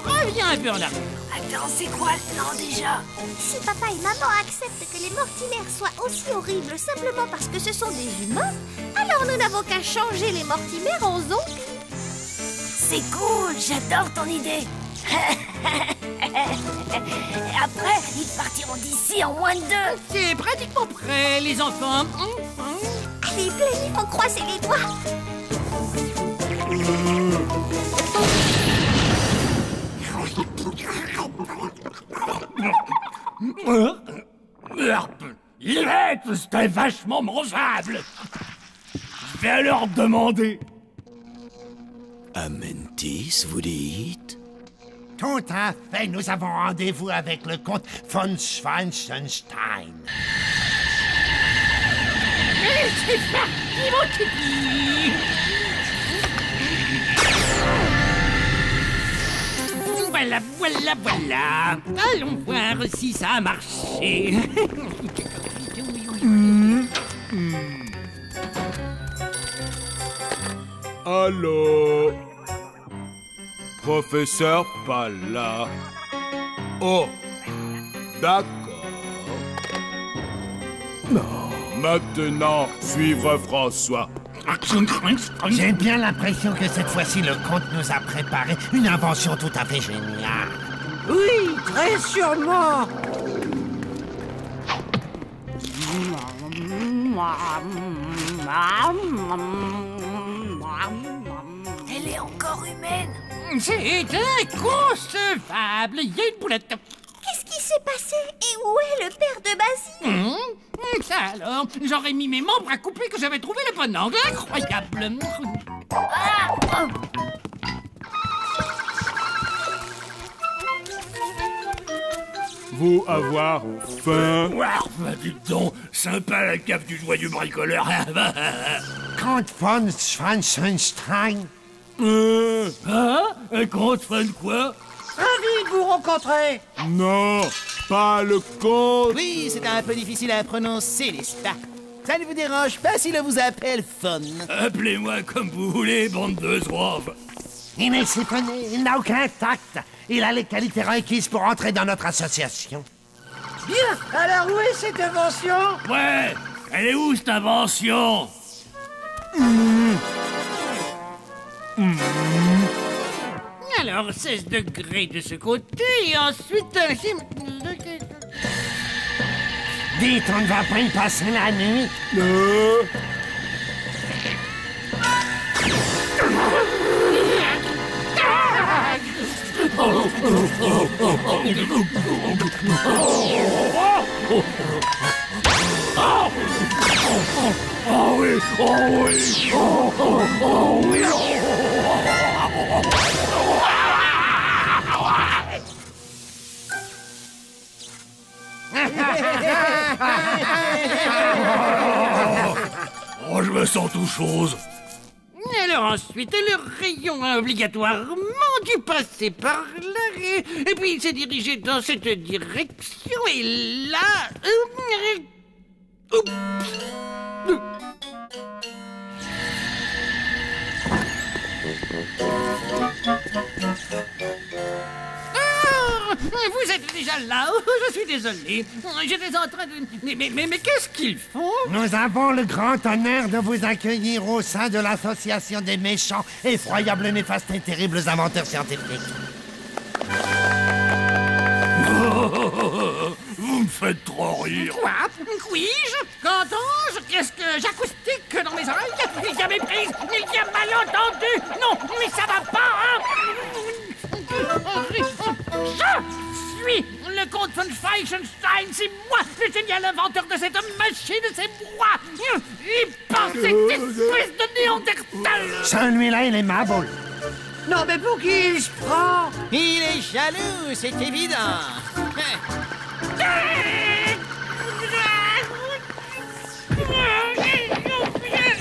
reviens un peu en arrière. Attends, c'est quoi le plan déjà? Si papa et maman acceptent que les Mortimer soient aussi horribles simplement parce que ce sont des humains, alors nous n'avons qu'à changer les Mortimer en zombies. C'est cool, j'adore ton idée. Et après, ils partiront d'ici en moins de 2. C'est pratiquement prêt, les enfants. Allez, Blaine, il faut croiser les doigts. C'était vachement mangeable. Je vais leur demander. Amentis, vous dites? Tout à fait, nous avons rendez-vous avec le comte von Schwanzenstein. C'est parti, mon kiki. Voilà, voilà, voilà. Allons voir si ça a marché. Allô? Professeur pas là. Oh, d'accord. Maintenant, suivre François. J'ai bien l'impression que cette fois-ci, le comte nous a préparé une invention tout à fait géniale. Oui, très sûrement. Elle est encore humaine. C'est inconcevable. Il y a une boulette. Qu'est-ce qui s'est passé? Et où est le père de Basile? Ça alors, j'aurais mis mes membres à couper que j'avais trouvé le bon angle. Incroyable. Vous avoir faim? Dites donc, sympa la cave du joyeux bricoleur. Comte von Schwanzenstein. Comte von quoi? Ravi de vous rencontrer. Non, pas le comte. Oui, c'est un peu difficile à prononcer, Lista. Ça ne vous dérange pas si l'on vous appelle Fon? Appelez-moi comme vous voulez, bande de zouaves. Il est siphonné, il n'a aucun tact. Il a les qualités requises pour entrer dans notre association. Bien, alors où est cette invention? Ouais, elle est où cette invention? Alors, 16 degrés de ce côté, et ensuite... Dites, on ne va pas y passer la nuit. oui, oh oui, oh oui. Oh, je me sens tout chose. Alors ensuite, le rayon a obligatoirement dû passer par là, et puis il s'est dirigé dans cette direction, et là... Vous êtes déjà là, je suis désolé. J'étais en train de... Mais qu'est-ce qu'ils font? Nous avons le grand honneur de vous accueillir au sein de l'association des méchants, effroyables, néfastes et terribles inventeurs scientifiques. Vous me faites trop rire. Quoi? Puis-je? Qu'entends-je? Qu'est-ce que j'acoustique dans mes oreilles? Il y a méprise, il y a malentendu. Non, mais ça va pas, hein? Je suis le comte von Feichenstein, c'est moi, le génial inventeur de cette machine, c'est moi. Il pense cette espèce de néandertal. Celui-là, il est ma boule. Non, mais pour qui il se prend? Il est jaloux, c'est évident.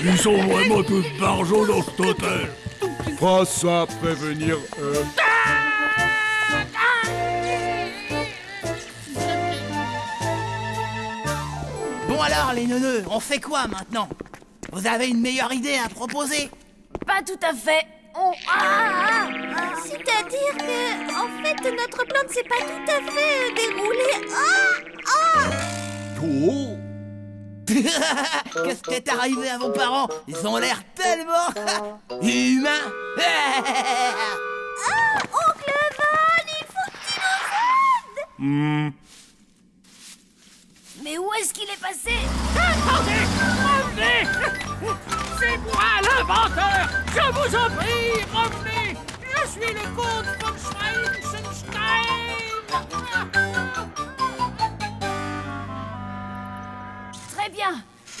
Ils sont vraiment tous barjots dans cet hôtel. Pas ça prévenir Bon alors, les neuneux, on fait quoi maintenant? Vous avez une meilleure idée à proposer? Pas tout à fait. C'est-à-dire que, en fait, notre plan ne s'est pas tout à fait déroulé. Oh! Qu'est-ce qui est arrivé à vos parents? Ils ont l'air tellement humains. Oncle Von, il faut que tu nous aides. Mais où est-ce qu'il est passé? Attendez! Revenez! C'est moi l'inventeur! Je vous en prie, revenez! Je suis le comte von Feichenstein! Très bien.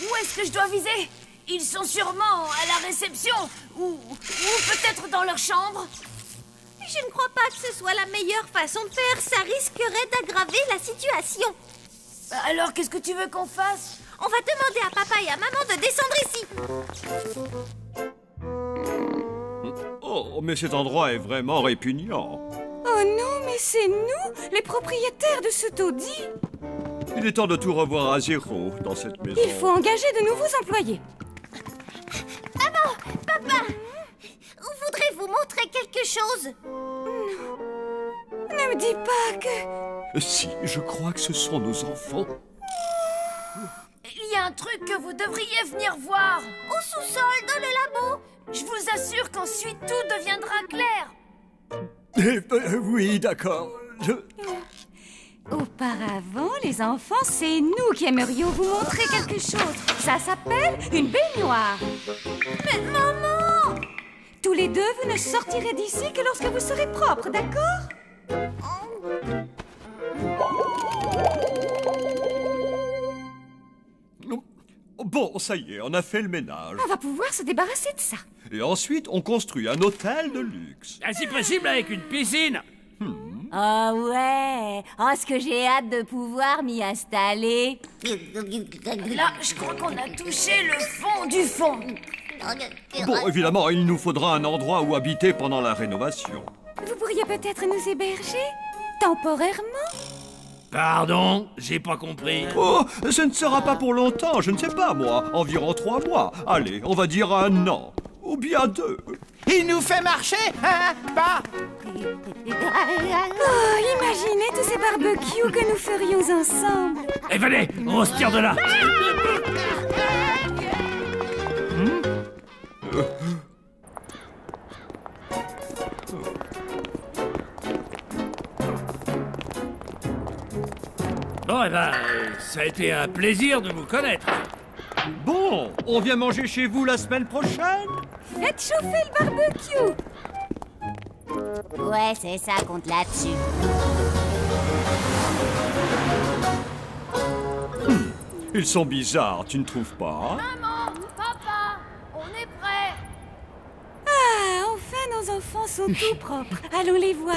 Où est-ce que je dois viser? Ils sont sûrement à la réception ou peut-être dans leur chambre. Je ne crois pas que ce soit la meilleure façon de faire. Ça risquerait d'aggraver la situation. Alors, qu'est-ce que tu veux qu'on fasse? On va demander à papa et à maman de descendre ici. Oh, mais cet endroit est vraiment répugnant. Oh non, mais c'est nous, les propriétaires de ce taudis. Il est temps de tout revoir à zéro dans cette maison. Il faut engager de nouveaux employés. Maman, papa, voudrez-vous montrer quelque chose? Non. Ne me dis pas que... Si, je crois que ce sont nos enfants. Il y a un truc que vous devriez venir voir. Au sous-sol, dans le labo. Je vous assure qu'ensuite tout deviendra clair. Oui, d'accord. Auparavant, les enfants, c'est nous qui aimerions vous montrer quelque chose. Ça s'appelle une baignoire. Mais maman! Tous les deux, vous ne sortirez d'ici que lorsque vous serez propres, d'accord? Bon, ça y est, on a fait le ménage. On va pouvoir se débarrasser de ça. Et ensuite, on construit un hôtel de luxe. Si possible, avec une piscine. Oh ouais. Oh, ce que j'ai hâte de pouvoir m'y installer. Là, je crois qu'on a touché le fond du fond. Bon, évidemment, il nous faudra un endroit où habiter pendant la rénovation. Vous pourriez peut-être nous héberger temporairement. Pardon, j'ai pas compris. Oh, ce ne sera pas pour longtemps, je ne sais pas moi, environ 3 mois. Allez, on va dire 1 an, ou bien 2. Il nous fait marcher, hein, bah. Oh, imaginez tous ces barbecues que nous ferions ensemble. Et venez, on se tire de là. Bon, eh ben, ça a été un plaisir de vous connaître. Bon, on vient manger chez vous la semaine prochaine? Faites chauffer le barbecue. Ouais, c'est ça, compte là-dessus. Ils sont bizarres, tu ne trouves pas? Maman, papa, on est prêts. Ah, enfin nos enfants sont tout propres. Allons les voir.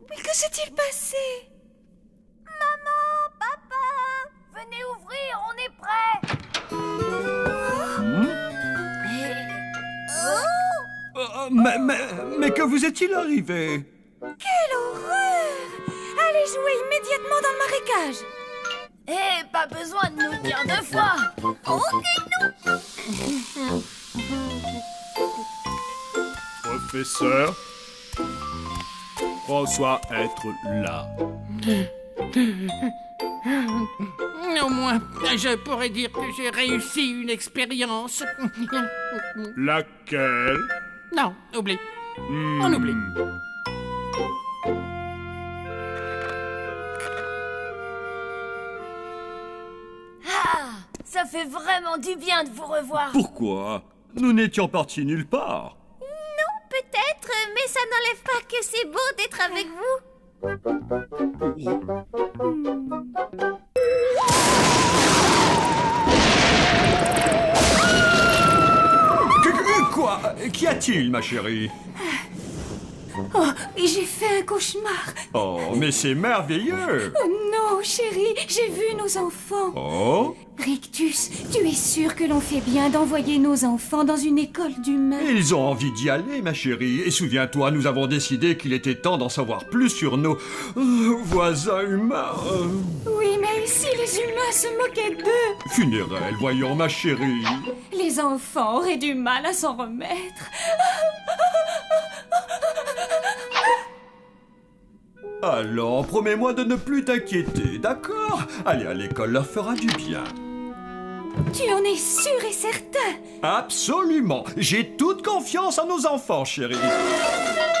Mais que s'est-il passé? Maman, papa, venez ouvrir, on est prêts. Mais que vous est-il arrivé? Quelle horreur! Allez jouer immédiatement dans le marécage. Eh, pas besoin de nous dire 2 fois. Ok, nous. Professeur, François être là. Au moins, je pourrais dire que j'ai réussi une expérience. Laquelle? Non, oublie. On oublie. Ah, ça fait vraiment du bien de vous revoir. Pourquoi? Nous n'étions partis nulle part. Non, peut-être, mais ça n'enlève pas que c'est beau d'être avec vous. Quoi? Qu'y a-t-il, ma chérie? Oh, j'ai fait un cauchemar. Oh, mais c'est merveilleux! Oh non, chérie, j'ai vu nos enfants. Oh? Rictus, tu es sûr que l'on fait bien d'envoyer nos enfants dans une école d'humains? Ils ont envie d'y aller, ma chérie. Et souviens-toi, nous avons décidé qu'il était temps d'en savoir plus sur nos voisins humains. Oui, mais si les humains se moquaient d'eux? Funérailles, voyons, ma chérie. Les enfants auraient du mal à s'en remettre. Alors, promets-moi de ne plus t'inquiéter, d'accord? Aller à l'école leur fera du bien. Tu en es sûr et certain? Absolument. J'ai toute confiance en nos enfants, chérie.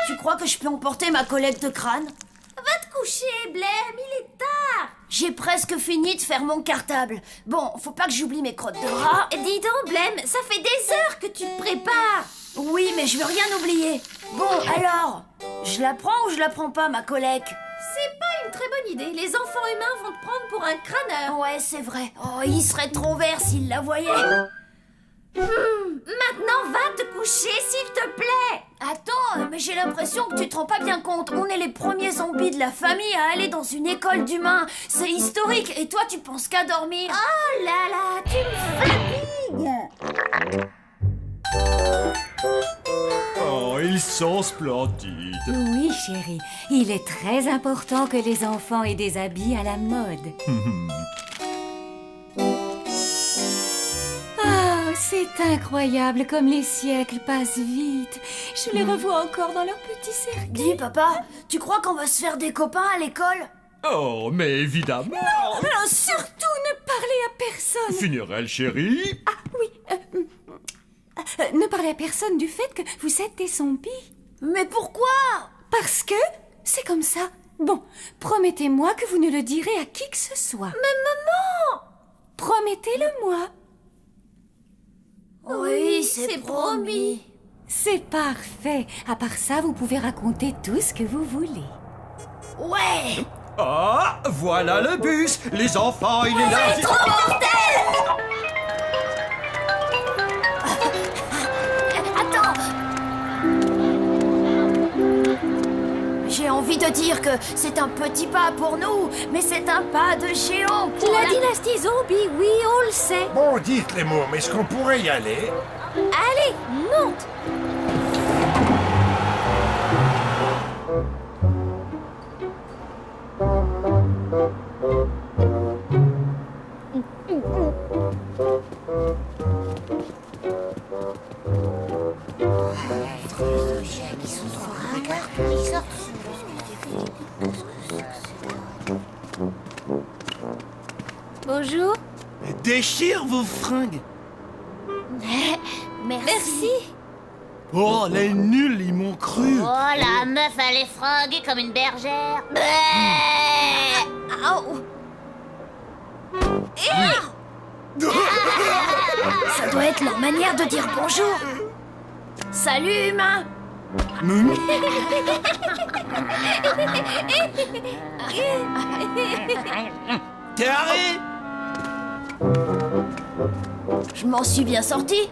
Tu crois que je peux emporter ma collecte de crâne? Va te coucher, Blême, il est tard. J'ai presque fini de faire mon cartable. Bon, faut pas que j'oublie mes crottes de rat. Dis donc, Blême, ça fait des heures que tu te prépares. Oui, mais je veux rien oublier. Bon, alors, je la prends ou je la prends pas, ma collecte? C'est pas une très bonne idée. Les enfants humains vont te prendre pour un crâneur. Ouais, c'est vrai. Oh, il serait trop vert s'il la voyait. Maintenant, va te coucher, s'il te plaît. Attends, mais j'ai l'impression que tu te rends pas bien compte. On est les premiers zombies de la famille à aller dans une école d'humains. C'est historique, et toi, tu penses qu'à dormir. Oh là là, tu me fatigues. Oh, ils sont splendides. Oui, chérie, il est très important que les enfants aient des habits à la mode. Ah, c'est incroyable comme les siècles passent vite. Je les revois encore dans leur petit cercle. Dis, papa, tu crois qu'on va se faire des copains à l'école? Oh, mais évidemment. Non, surtout ne parlez à personne. Funérailles, chérie. Ah oui, ne parlez à personne du fait que vous êtes des zombies. Mais pourquoi? Parce que c'est comme ça. Bon, promettez-moi que vous ne le direz à qui que ce soit. Mais maman! Promettez-le-moi. Oui, c'est promis. C'est parfait. À part ça, vous pouvez raconter tout ce que vous voulez. Ouais. Ah, voilà le bus. Les enfants, il est là. C'est trop mortel! Attends. J'ai envie de dire que c'est un petit pas pour nous, mais c'est un pas de géant pour la dynastie zombie, oui, on le sait. Bon, dites les mots, mais est-ce qu'on pourrait y aller? Allez, monte. Bonjour. Déchire vos fringues. Merci. Oh, les nuls, ils m'ont cru. Oh, la meuf, elle est fringuée comme une bergère. Ça doit être leur manière de dire bonjour. Salut, humain. Carré. Je m'en suis bien sorti.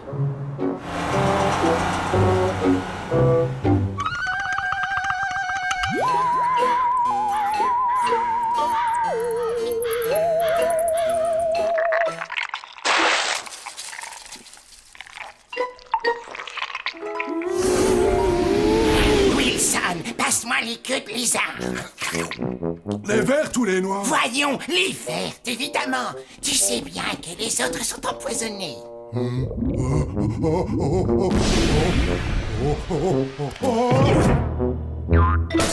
Wilson, passe-moi les queues de lézard. Les vertes ou les noirs? Voyons, les vertes, évidemment. Tu sais bien que les autres sont empoisonnés.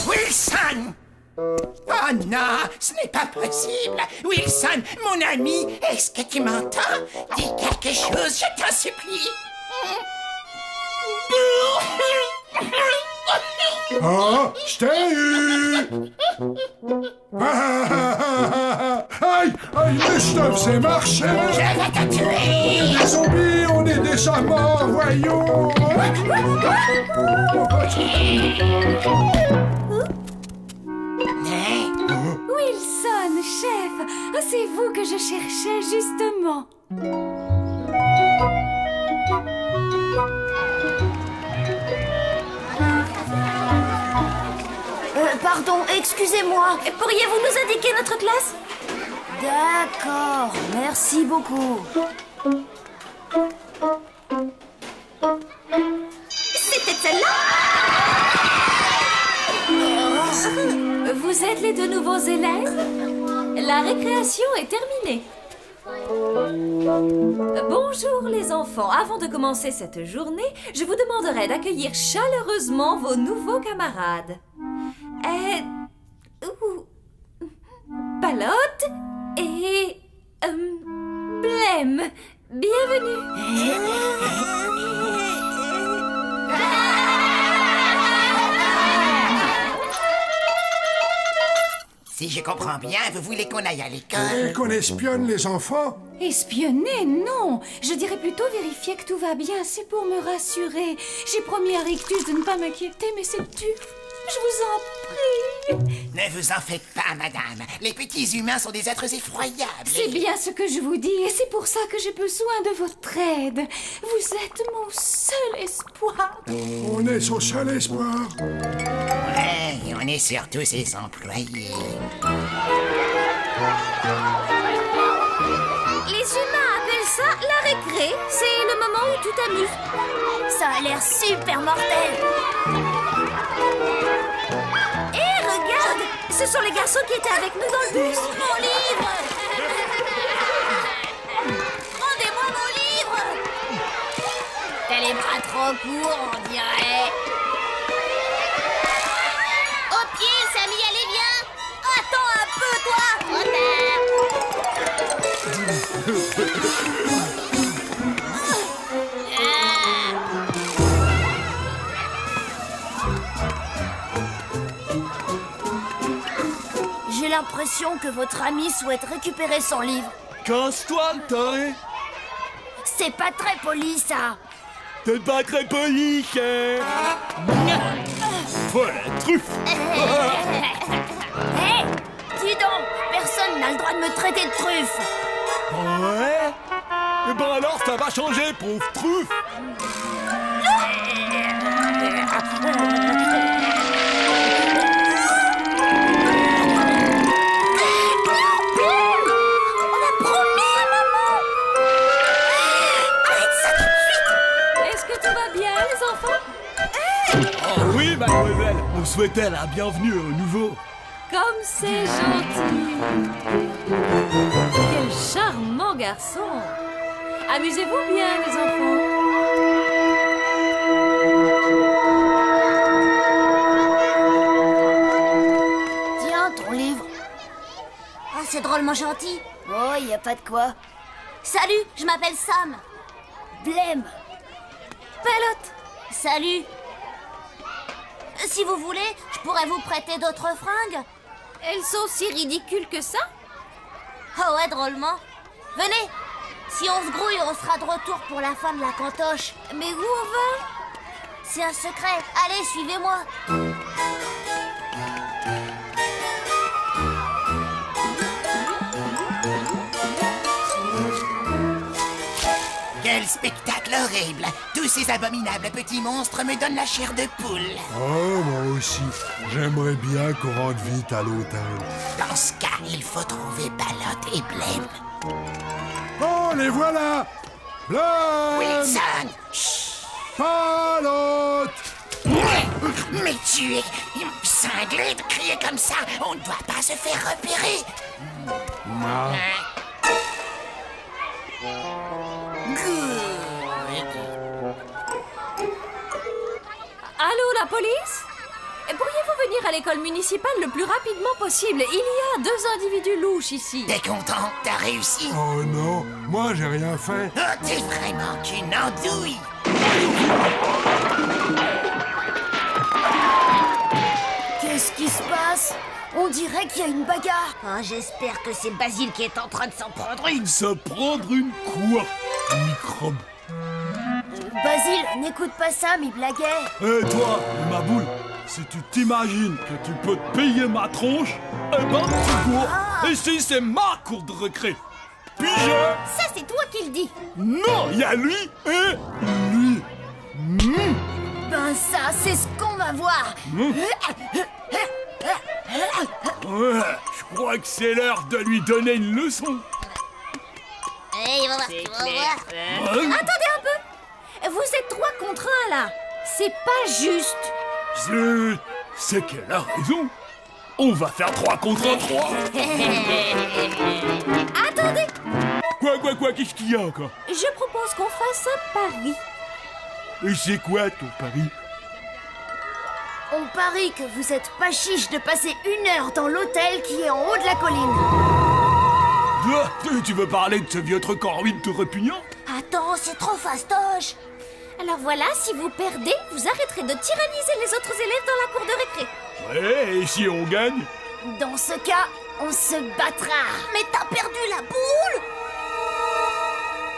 Wilson! Oh non, ce n'est pas possible. Wilson, mon ami, est-ce que tu m'entends? Dis quelque chose, je t'en supplie. Ah, je t'ai eu! Aïe, aïe, mais je te faisais marcher! Je vais te tuer! Les zombies, on est déjà morts, voyons! Wilson, chef, c'est vous que je cherchais justement. Pardon, excusez-moi. Pourriez-vous nous indiquer notre classe? D'accord, merci beaucoup. C'était celle-là. Vous êtes les deux nouveaux élèves? La récréation est terminée. Bonjour les enfants. Avant de commencer cette journée, je vous demanderai d'accueillir chaleureusement vos nouveaux camarades. Palotte et... Blême. Bienvenue. Si je comprends bien, vous voulez qu'on aille à l'école? Et qu'on espionne les enfants? Espionner, non. Je dirais plutôt vérifier que tout va bien. C'est pour me rassurer. J'ai promis à Rictus de ne pas m'inquiéter, mais c'est dur. Je vous en prie. Ne vous en faites pas, madame. Les petits humains sont des êtres effroyables. C'est bien ce que je vous dis, et c'est pour ça que j'ai besoin de votre aide. Vous êtes mon seul espoir. On est son seul espoir. Ouais, on est surtout ses employés. Les humains appellent ça la récré. C'est le moment où tu t'amuses. Ça a l'air super mortel. Hé, regarde! Ce sont les garçons qui étaient avec nous dans le bus. Mon livre! Rendez-moi mon livre! T'as les bras trop courts, on dirait. Au pied, Samy, allez, viens! Attends un peu, toi! Retard! J'ai l'impression que votre ami souhaite récupérer son livre. Casse-toi, le taré. C'est pas très poli, ça. T'es pas très poli, chef. Voilà, truffe. Hé, dis donc, personne n'a le droit de me traiter de truffe. Ouais. Eh ben alors, ça va changer, pauvre truffe. Oui, mademoiselle, on souhaitait la bienvenue au nouveau. Comme c'est gentil. Quel charmant garçon. Amusez-vous bien, les enfants. c'est drôlement gentil. Oh, y a pas de quoi. Salut, je m'appelle Sam. Blême. Pelote. Salut. Si vous voulez, je pourrais vous prêter d'autres fringues. Elles sont si ridicules que ça? Oh ouais, drôlement. Venez. Si on se grouille, on sera de retour pour la fin de la cantoche. Mais où on va? C'est un secret. Allez, suivez-moi. Quel spectacle horrible! Tous ces abominables petits monstres me donnent la chair de poule. Oh, moi aussi. J'aimerais bien qu'on rentre vite à l'hôtel. Dans ce cas, il faut trouver Palotte et Blême. Oh, les voilà! Blême! Wilson! Chut! Palotte! Mais tu es cinglé de crier comme ça! On ne doit pas se faire repérer! Non. Allô, la police? Pourriez-vous venir à l'école municipale le plus rapidement possible? Il y a 2 individus louches ici. T'es content? T'as réussi? Oh non, moi j'ai rien fait. Oh, t'es vraiment qu'une andouille! Qu'est-ce qui se passe? On dirait qu'il y a une bagarre. Oh, j'espère que c'est Basile qui est en train de s'en prendre une. Se prendre une quoi? Microbe. Basile, n'écoute pas ça, il blaguait. Et toi, ma boule, si tu t'imagines que tu peux te payer ma tronche, eh ben tu cours. Ici, c'est ma cour de récré. Pige! Ça, c'est toi qui le dis. Non, il y a lui et lui. Ben ça, c'est ce qu'on va voir. Ouais, je crois que c'est l'heure de lui donner une leçon. Il va voir, tu vas voir. Attendez un peu. Vous êtes 3 contre 1 là. C'est pas juste. C'est qu'elle a raison. On va faire 3 contre 3. Attendez. Quoi, qu'est-ce qu'il y a encore? Je propose qu'on fasse un pari. Et c'est quoi ton pari? On parie que vous êtes pas chiche de passer 1 heure dans l'hôtel qui est en haut de la colline. Tu veux parler de ce vieux truc en ruine tout répugnant? Attends, c'est trop fastoche. Alors voilà, si vous perdez, vous arrêterez de tyranniser les autres élèves dans la cour de récré. Ouais, et si on gagne? Dans ce cas, on se battra. Mais t'as perdu la boule.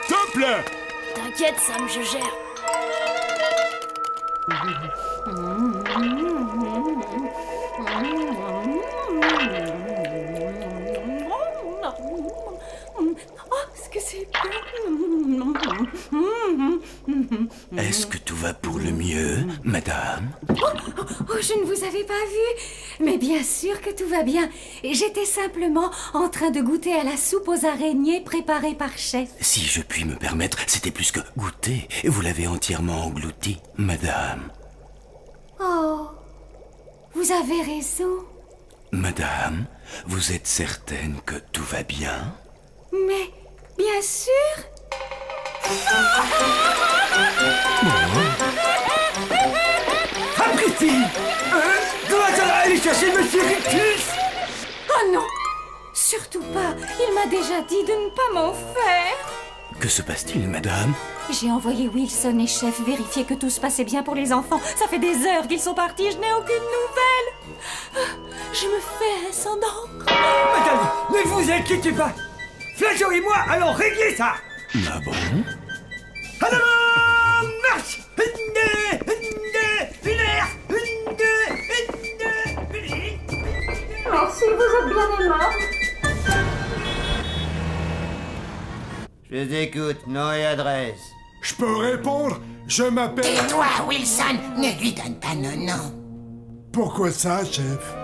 S'il te plaît. T'inquiète, Sam, je gère. Oh, ce que c'est bon. Est-ce que tout va pour le mieux, madame? Oh, je ne vous avais pas vu. Mais bien sûr que tout va bien. J'étais simplement en train de goûter à la soupe aux araignées préparée par Chef. Si je puis me permettre, c'était plus que goûter. Vous l'avez entièrement englouti, madame. Oh, vous avez raison. Madame, vous êtes certaine que tout va bien? Mais, bien sûr. Sapristi! Dois-je aller chercher Monsieur Rictus? Oh non, surtout pas. Il m'a déjà dit de ne pas m'en faire. Que se passe-t-il, madame? J'ai envoyé Wilson et Chef vérifier que tout se passait bien pour les enfants. Ça fait des heures qu'ils sont partis, je n'ai aucune nouvelle. Je me fais un sang d'encre. Madame, ne vous inquiétez pas. Flageot et moi allons régler ça. Ah bon? Alors, marche! Merci, vous êtes bien aimable. Je t'écoute, nom et adresse. Je peux répondre? Je m'appelle... Tais-toi, Wilson! Ne lui donne pas nos noms. Pourquoi ça, Chef?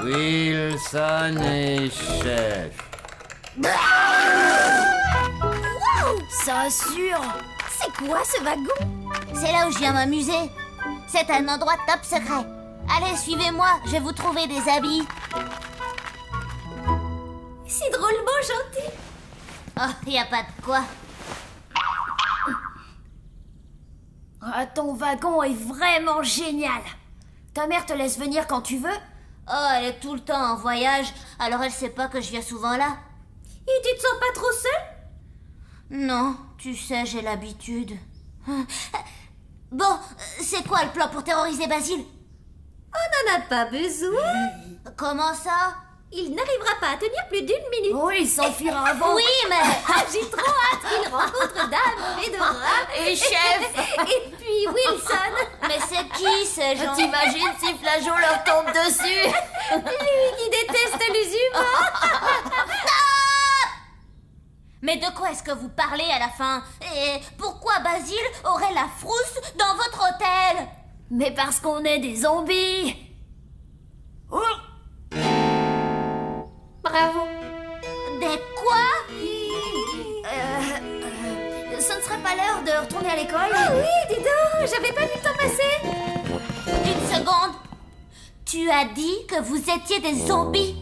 Wilson et Chef. Wow! Ça assure. C'est quoi ce wagon? C'est là où je viens m'amuser. C'est un endroit top secret. Allez, suivez-moi, je vais vous trouver des habits. C'est drôlement gentil. Oh, y a pas de quoi. Ah, ton wagon est vraiment génial. Ta mère te laisse venir quand tu veux? Oh, elle est tout le temps en voyage, alors elle sait pas que je viens souvent là. Et tu te sens pas trop seule? Non, tu sais, j'ai l'habitude. Bon, c'est quoi le plan pour terroriser Basile? On n'en a pas besoin. Comment ça? Il n'arrivera pas à tenir plus d'une minute. Oh, il s'enfuira avant. Oui, mais... J'ai trop hâte qu'il rencontre Dame, Fedora et Chef. Et puis Wilson. Mais c'est qui ces gens? T'imagines si Flageot leur tombe dessus? Lui qui déteste les humains. Mais de quoi est-ce que vous parlez à la fin? Et pourquoi Basile aurait la frousse dans votre hôtel? Mais parce qu'on est des zombies. Oh. Bravo. Des quoi? Ce ne serait pas l'heure de retourner à l'école? Ah oui, dis donc, j'avais pas vu le temps passer. Une seconde. Tu as dit que vous étiez des zombies?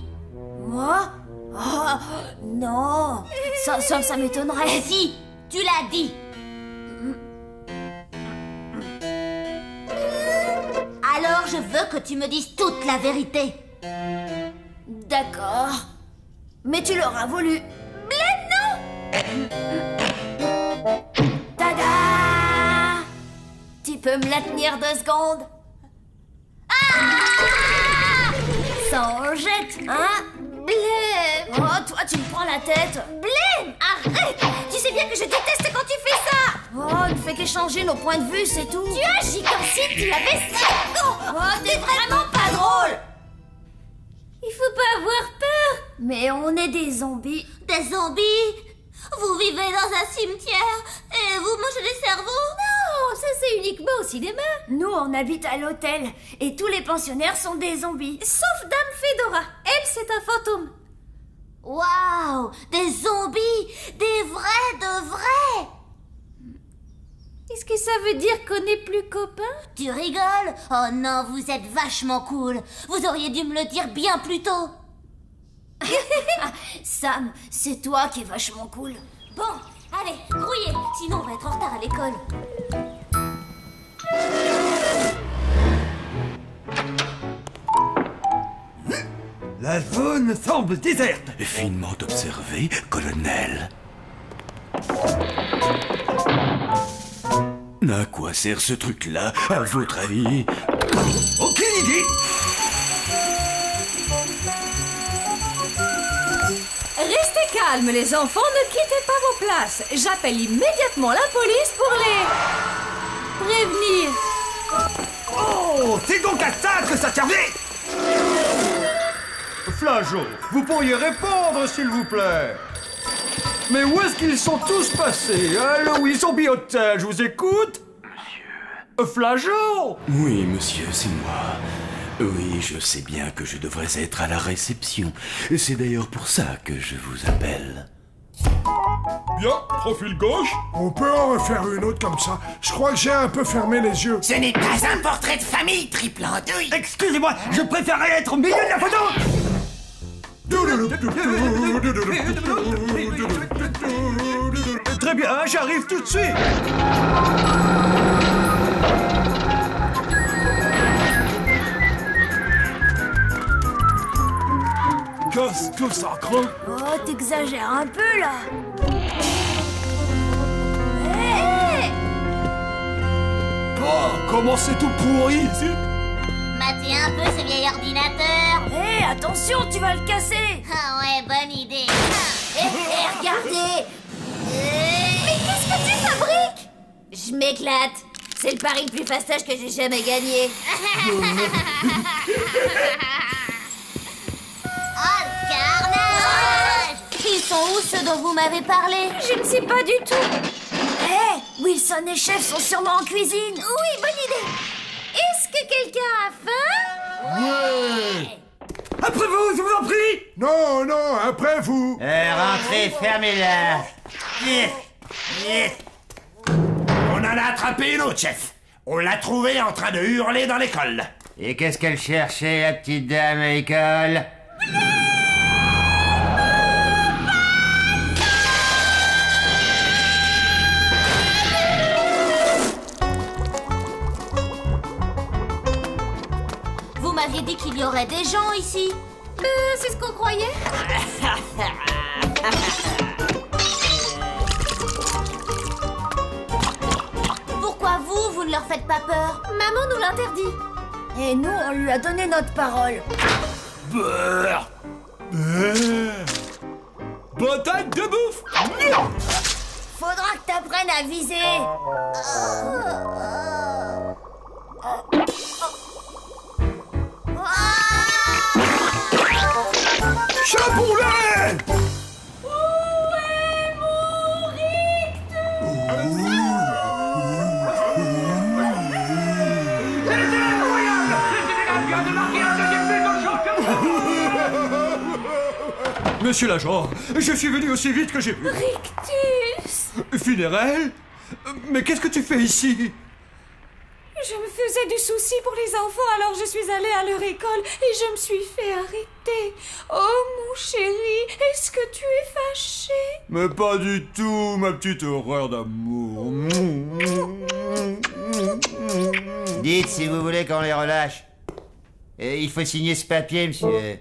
Moi? Oh, non. Ça m'étonnerait. Si, tu l'as dit. Alors je veux que tu me dises toute la vérité. D'accord. Mais tu l'auras voulu. Blême, non. Tada! Tu peux me la tenir 2 secondes? Ah! Ça en jette, hein? Blême! Oh, toi, tu me prends la tête! Blême! Arrête! Tu sais bien que je déteste quand tu fais ça! Oh, ne fais qu'échanger nos points de vue, c'est tout! Tu agis comme si tu avais 5 ans! Oh, t'es vraiment pas drôle! Il faut pas avoir peur. Mais on est des zombies. Des zombies? Vous vivez dans un cimetière et vous mangez des cerveaux? Non, ça c'est uniquement au cinéma. Nous, on habite à l'hôtel et tous les pensionnaires sont des zombies. Sauf Dame Fedora. Elle, c'est un fantôme. Waouh! Des zombies! Des vrais de vrais! Est-ce que ça veut dire qu'on n'est plus copains? Tu rigoles? Oh non, vous êtes vachement cool. Vous auriez dû me le dire bien plus tôt. Sam, c'est toi qui es vachement cool. Bon, allez, grouillez, sinon on va être en retard à l'école. La zone semble déserte. Finement observé, colonel. À quoi sert ce truc-là, à votre avis? Aucune idée. Restez calmes, les enfants, ne quittez pas vos places. J'appelle immédiatement la police pour les prévenir. Oh, c'est donc à ça que ça servait. Flageot, vous pourriez répondre, s'il vous plaît. Mais où est-ce qu'ils sont tous passés? Allô, oui, Zombie Hotel, je vous écoute. Monsieur... Flageot? Oui, monsieur, c'est moi. Oui, je sais bien que je devrais être à la réception. C'est d'ailleurs pour ça que je vous appelle. Bien, profil gauche. On peut en refaire une autre comme ça. Je crois que j'ai un peu fermé les yeux. Ce n'est pas un portrait de famille, triple andouille. Excusez-moi, je préférerais être au milieu de la photo. Très bien, j'arrive tout de suite. Qu'est-ce que ça craint? Oh, t'exagères un peu, là. Oh, comment c'est tout pourri ici? Matez un peu ce vieil ordinateur. Hé, attention, tu vas le casser. Ah ouais, bonne idée. Et regardez. Mais qu'est-ce que tu fabriques? Je m'éclate. C'est le pari le plus fastoche que j'ai jamais gagné. Oh, carnage! Ils sont où ceux dont vous m'avez parlé? Je ne sais pas du tout. Hé, Wilson et Chef sont sûrement en cuisine. Oui, bonne idée. Est-ce que quelqu'un a faim? Ouais. Après vous, je vous en prie. Non, non, après vous. Rentrez, fermez-la. On en a attrapé une autre, chef. On l'a trouvée en train de hurler dans l'école. Et qu'est-ce qu'elle cherchait, la petite dame à l'école? Vous m'aviez dit qu'il y aurait des gens ici. C'est ce qu'on croyait. Pourquoi vous ne leur faites pas peur? Maman nous l'interdit. Et nous, on lui a donné notre parole. Beurre. Bataille de bouffe. Faudra que t'apprennes à viser. Chapoulet! Monsieur l'agent, je suis venu aussi vite que j'ai pu. Rictus! Funérel? Mais qu'est-ce que tu fais ici? Je me faisais du souci pour les enfants, alors je suis allée à leur école et je me suis fait arrêter. Oh mon chéri, est-ce que tu es fâché? Mais pas du tout, ma petite horreur d'amour. Dites si vous voulez qu'on les relâche. Il faut signer ce papier, monsieur.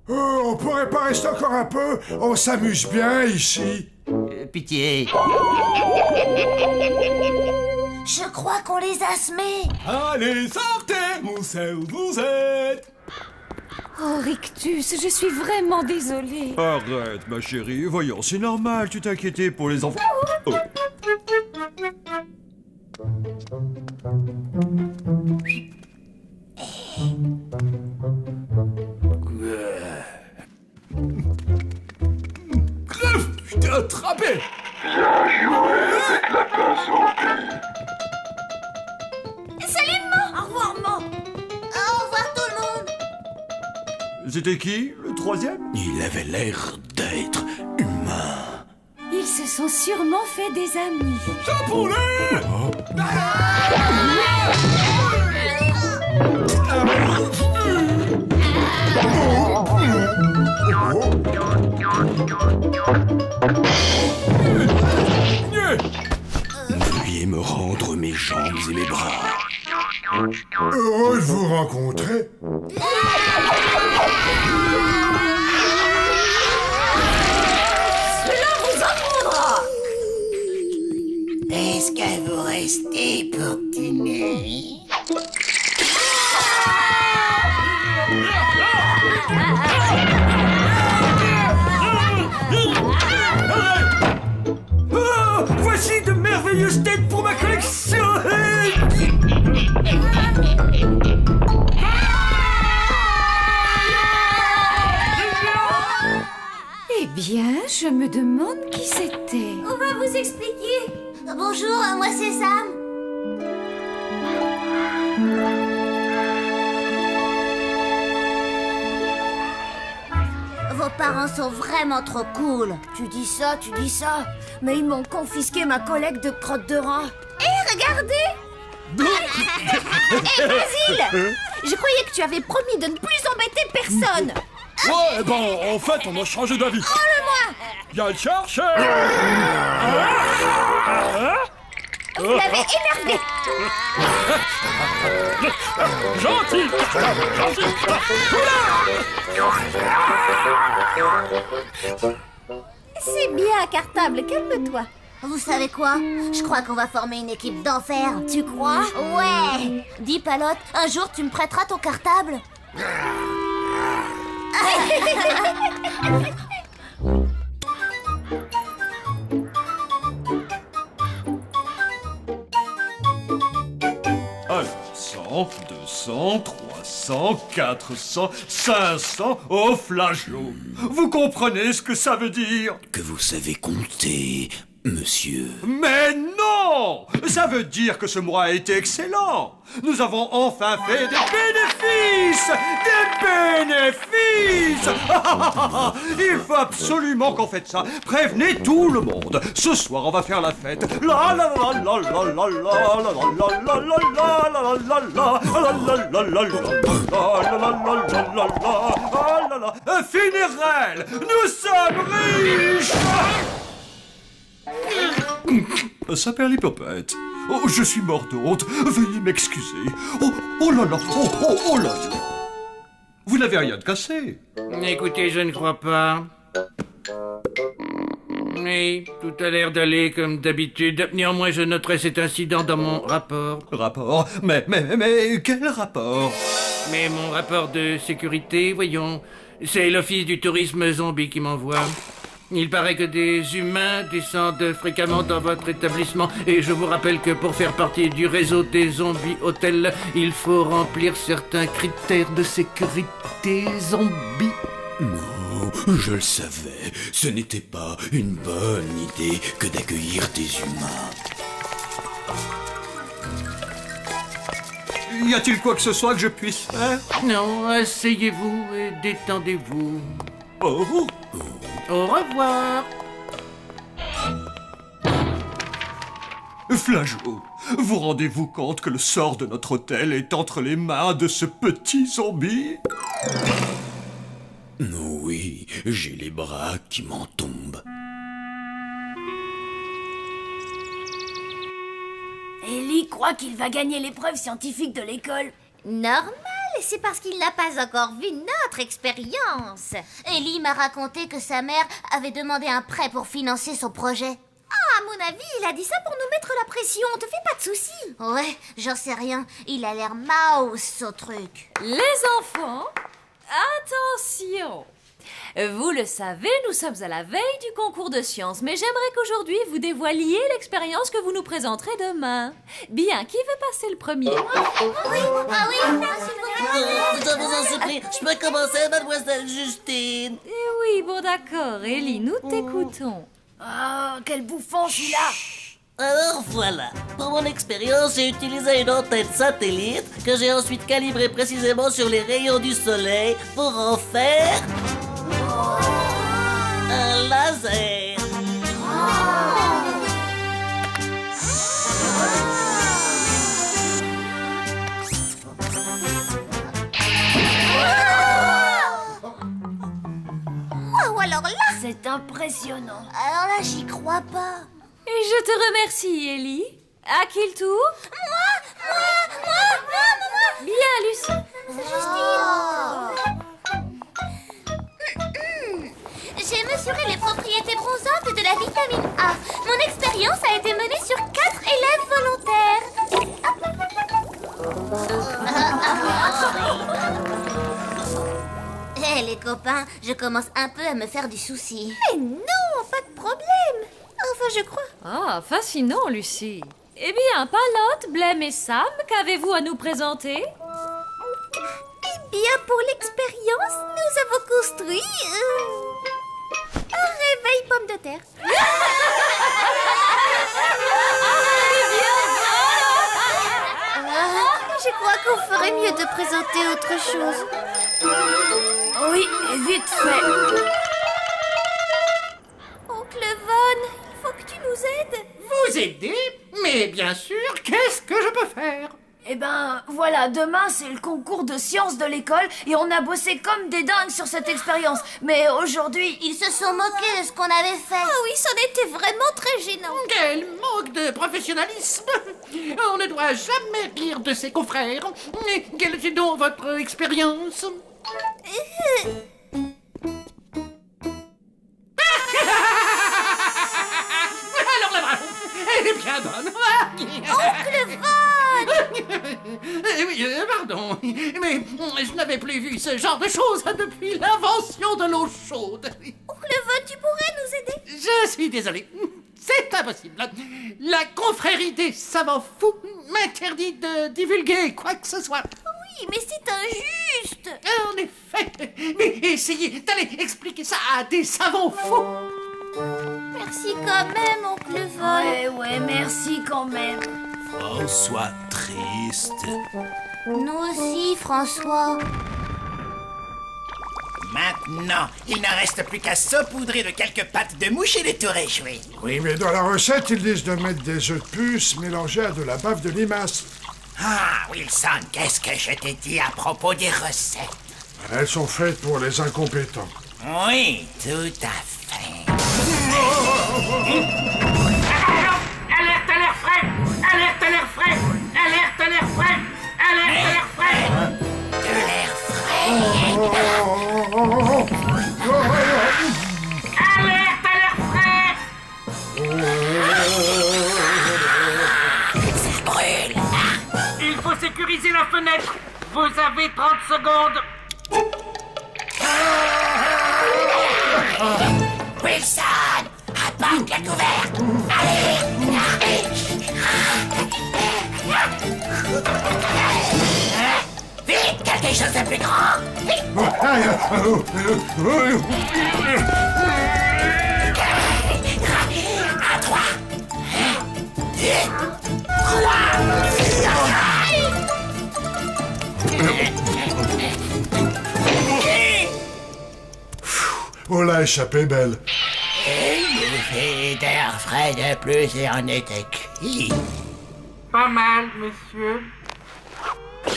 On pourrait pas rester encore un peu? On s'amuse bien ici. Pitié. Je crois qu'on les a semés. Allez, sortez, où c'est où vous êtes? Oh Rictus, je suis vraiment désolée. Arrête, ma chérie. Voyons, c'est normal, tu t'inquiétais pour les enfants. Oh. Crève, je t'ai attrapé. Bien joué avec la pince au cul. Salut, maman. Au revoir, maman. Au revoir tout le monde. C'était qui, le troisième? Il avait l'air d'être humain. Ils se sont sûrement fait des amis. Chapoulet! Veuillez me rendre mes jambes et mes bras. Heureux de vous rencontrer. Celui-là vous apprendra. Est-ce que vous restez pour dîner? Oh, voici de merveilleuses têtes pour ma collection. Eh bien, je me demande qui c'était. On va vous expliquer. Bonjour, moi c'est Sam. Vos parents sont vraiment trop cool. Tu dis ça, mais ils m'ont confisqué ma collecte de crottes de rat. Hé, regardez. Hé, Basile, je croyais que tu avais promis de ne plus embêter personne. Ouais, en fait, on a changé d'avis. Rends-le-moi. Viens le chercher. Vous l'avez énervé. Gentil. C'est bien, Cartable, calme-toi. Vous savez quoi? Je crois qu'on va former une équipe d'enfer. Tu crois? Ouais. Dis, Palotte, un jour tu me prêteras ton cartable? Alors, 100, 200, 300, 400, 500, oh flageot! Vous comprenez ce que ça veut dire? Que vous savez compter, monsieur. Mais non! Ça veut dire que ce mois a été excellent! Nous avons enfin fait des bénéfices! Des bénéfices! Il faut absolument qu'on fête ça! Prévenez tout le monde! Ce soir, on va faire la fête! La la la la la la la la la la la la la. Funérel! Nous sommes riches! Saperlipopette, Oh, je suis mort de honte. Veuillez m'excuser. Oh là là. Oh là là. Vous n'avez rien de cassé. Écoutez, je ne crois pas. Oui, tout a l'air d'aller comme d'habitude. Néanmoins, je noterai cet incident dans mon rapport. Rapport? Mais quel rapport? Mais mon rapport de sécurité, voyons. C'est l'Office du tourisme zombie qui m'envoie. Il paraît que des humains descendent fréquemment dans votre établissement. Et je vous rappelle que pour faire partie du réseau des zombies hôtels, il faut remplir certains critères de sécurité zombie. Non, je le savais. Ce n'était pas une bonne idée que d'accueillir des humains. Y a-t-il quoi que ce soit que je puisse faire? Non, asseyez-vous et détendez-vous. Oh. Au revoir. Flageot, vous rendez-vous compte que le sort de notre hôtel est entre les mains de ce petit zombie? Oui, j'ai les bras qui m'en tombent. Ellie croit qu'il va gagner l'épreuve scientifique de l'école. Normal, c'est parce qu'il n'a pas encore vu notre expérience. Ellie m'a raconté que sa mère avait demandé un prêt pour financer son projet. Ah, à mon avis, il a dit ça pour nous mettre la pression. Te fais pas de soucis. Ouais, j'en sais rien. Il a l'air mouse, ce truc. Les enfants, attention! Vous le savez, nous sommes à la veille du concours de sciences, mais j'aimerais qu'aujourd'hui vous dévoiliez l'expérience que vous nous présenterez demain. Bien, qui veut passer le premier? Oui, Nous avons un supplie. Je peux commencer, mademoiselle Justine? Oui, bon d'accord, Ellie, nous t'écoutons. Ah, quel bouffon celui-là! Alors voilà, pour mon expérience, j'ai utilisé une antenne satellite que j'ai ensuite calibrée précisément sur les rayons du soleil pour en faire un laser. Wow, alors là... C'est impressionnant. Alors là, j'y crois pas. Et je te remercie, Ellie. À qui le tour? Moi. Bien, Lucie. J'ai mesuré les propriétés bronzantes de la vitamine A. Mon expérience a été menée sur 4 élèves volontaires. Hé, les copains, je commence un peu à me faire du souci. Mais non, pas de problème. Enfin, je crois. Ah, fascinant, Lucie. Eh bien, Palotte, Blême et Sam, qu'avez-vous à nous présenter? Eh bien, pour l'expérience, nous avons construit... un réveil pomme de terre. Je crois qu'on ferait mieux de présenter autre chose. Oui, et vite fait. Oncle Von, il faut que tu nous aides. Vous aider? Mais bien sûr, qu'est-ce que je peux faire? Eh ben, voilà, demain c'est le concours de sciences de l'école et on a bossé comme des dingues sur cette expérience. Mais aujourd'hui, ils se sont moqués de ce qu'on avait fait. Ah oui, c'en était vraiment très gênant. Quel manque de professionnalisme! On ne doit jamais rire de ses confrères. Quelle est donc votre expérience? Alors là, bravo! Elle est bien bonne! Oncle Von! Oui, pardon, mais je n'avais plus vu ce genre de choses depuis l'invention de l'eau chaude. Oncle Von, tu pourrais nous aider? Je suis désolé, c'est impossible. La confrérie des savants fous m'interdit de divulguer quoi que ce soit. Oui, mais c'est injuste. En effet, mais essayez d'aller expliquer ça à des savants fous. Merci quand même, oncle Von. Ouais, merci quand même. François triste. Nous aussi, François. Maintenant, il ne reste plus qu'à saupoudrer de quelques pattes de mouche et les tout réchouer. Oui, mais dans la recette, ils disent de mettre des œufs de puce mélangés à de la bave de limace. Ah, Wilson, qu'est-ce que je t'ai dit à propos des recettes? Elles sont faites pour les incompétents. Oui, tout à fait. Alerte à l'air frais! Alerte Ça brûle. Il faut sécuriser la fenêtre. Vous avez 30 secondes. Wilson, apporte la couverte. Allez. Vite, quelque chose de plus grand. Vite. 3, 2, 3. Oh, la échappée belle. Il fait d'air frais de plus et en était cuit. Pas mal, monsieur.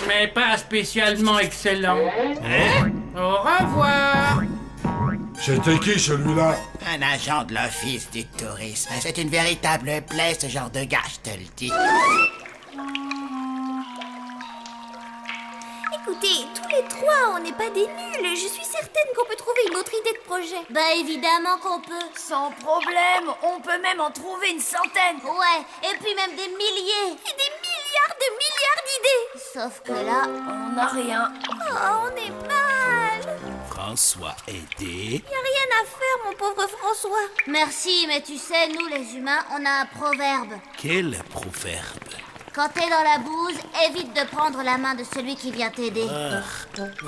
Mais pas spécialement excellent. Au revoir. C'était qui, celui-là? Un agent de l'Office du tourisme. C'est une véritable plaie, ce genre de gars, je te le dis. Écoutez, tous les trois, on n'est pas des nuls. Je suis certaine qu'on peut trouver une autre idée de projet. Bah évidemment qu'on peut. Sans problème, on peut même en trouver une centaine. Ouais, et puis même des milliers. Et des milliards d'idées. Sauf que là, on n'a rien. Oh, on est mal. François aidé. Y a rien à faire, mon pauvre François. Merci, mais tu sais, nous les humains, on a un proverbe. Quel proverbe? Quand t'es dans la bouse, évite de prendre la main de celui qui vient t'aider.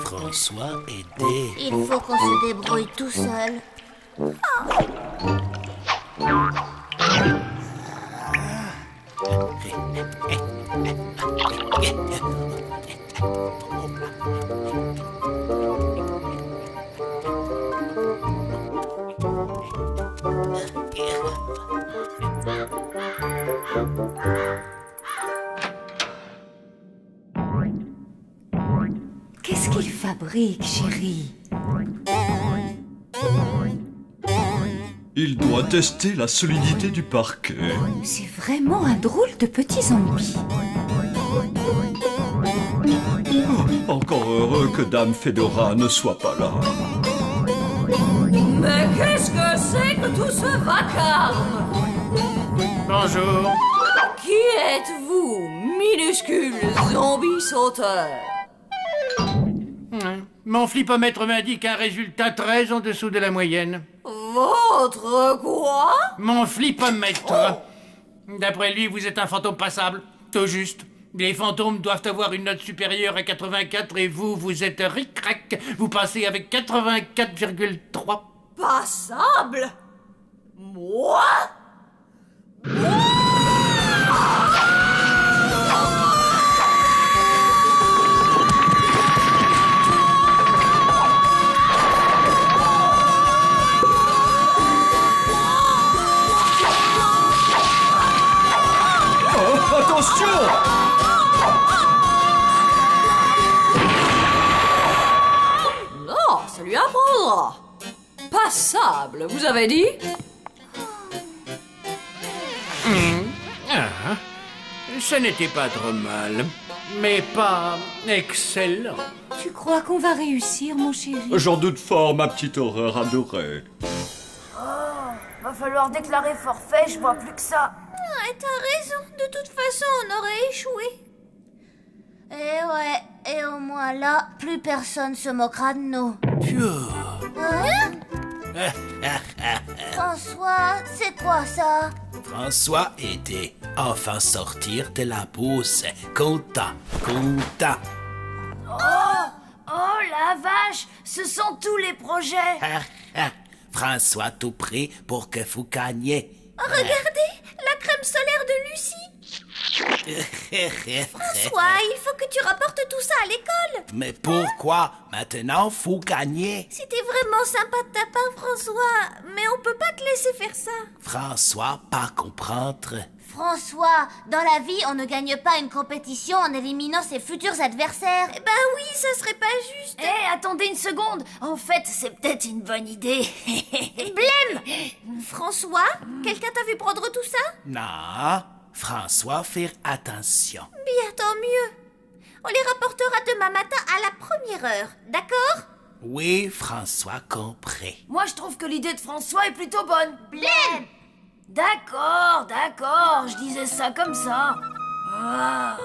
François aidé. Il faut qu'on se débrouille tout seul. Qu'est-ce qu'il fabrique, chérie? Il doit tester la solidité du parquet. C'est vraiment un drôle de petit zombie. Oh, encore heureux que Dame Fedora ne soit pas là. Mais qu'est-ce que c'est que tout ce vacarme? Bonjour. Qui êtes-vous, minuscule zombie sauteur? Mon flipomètre m'indique un résultat très en dessous de la moyenne. Votre quoi? Mon flipomètre. D'après lui, vous êtes un fantôme passable. Tout juste. Les fantômes doivent avoir une note supérieure à 84 et vous êtes ric-rac. Vous passez avec 84,3. Passable? Moi? Attention! Non, ça lui apprendra. Passable, vous avez dit? Ce n'était pas trop mal, mais pas excellent. Tu crois qu'on va réussir, mon chéri? J'en doute fort, ma petite horreur adorée. Va falloir déclarer forfait, je vois plus que ça. T'as raison. De toute façon, on aurait échoué. Et ouais, et au moins là, plus personne se moquera de nous. Hein? François, c'est quoi ça? François aidé. Enfin sortir de la bourse. Content. Oh la vache, ce sont tous les projets. François tout prêt pour que vous gagniez. Regardez, la crème solaire de Lucie. François, il faut que tu rapportes tout ça à l'école. Mais pourquoi? Maintenant, vous gagnez. C'était vraiment sympa de ta part, François, mais on peut pas te laisser faire ça. François, pas comprendre. François, dans la vie, on ne gagne pas une compétition en éliminant ses futurs adversaires. Eh ben oui, ça serait pas juste. Attendez une seconde. En fait, c'est peut-être une bonne idée. Blême! François, quelqu'un t'a vu prendre tout ça? Non, François, faire attention. Bien, tant mieux. On les rapportera demain matin à la première heure, d'accord? Oui, François compris. Moi, je trouve que l'idée de François est plutôt bonne. Blême! D'accord, d'accord, je disais ça comme ça. Ah.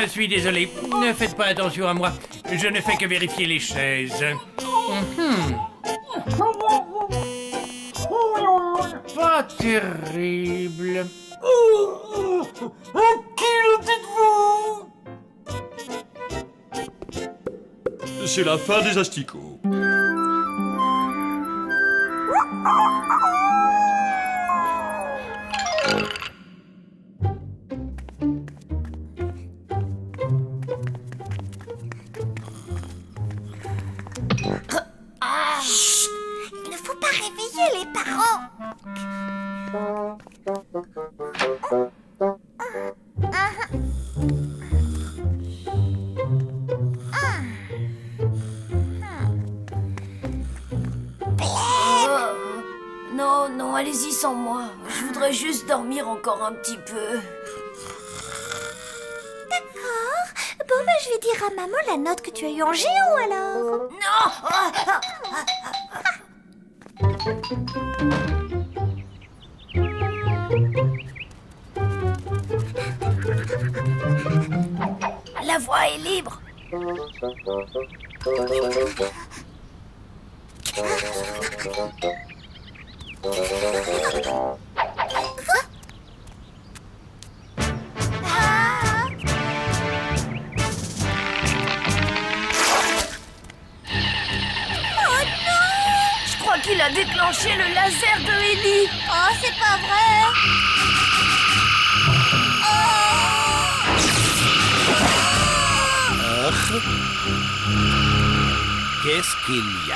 Je suis désolé, ne faites pas attention à moi. Je ne fais que vérifier les chaises. Pas terrible. Qui le dites-vous? C'est la fin des asticots. Chut! Il ne faut pas réveiller les parents. Non, non, allez-y sans moi. Je voudrais juste dormir encore un petit peu. D'accord. Bon, ben, je vais dire à maman la note que tu as eue en géo, alors. La voie est libre. Je crois qu'il a déclenché le laser de Ellie. Oh, c'est pas vrai. Qu'est-ce qu'il y a?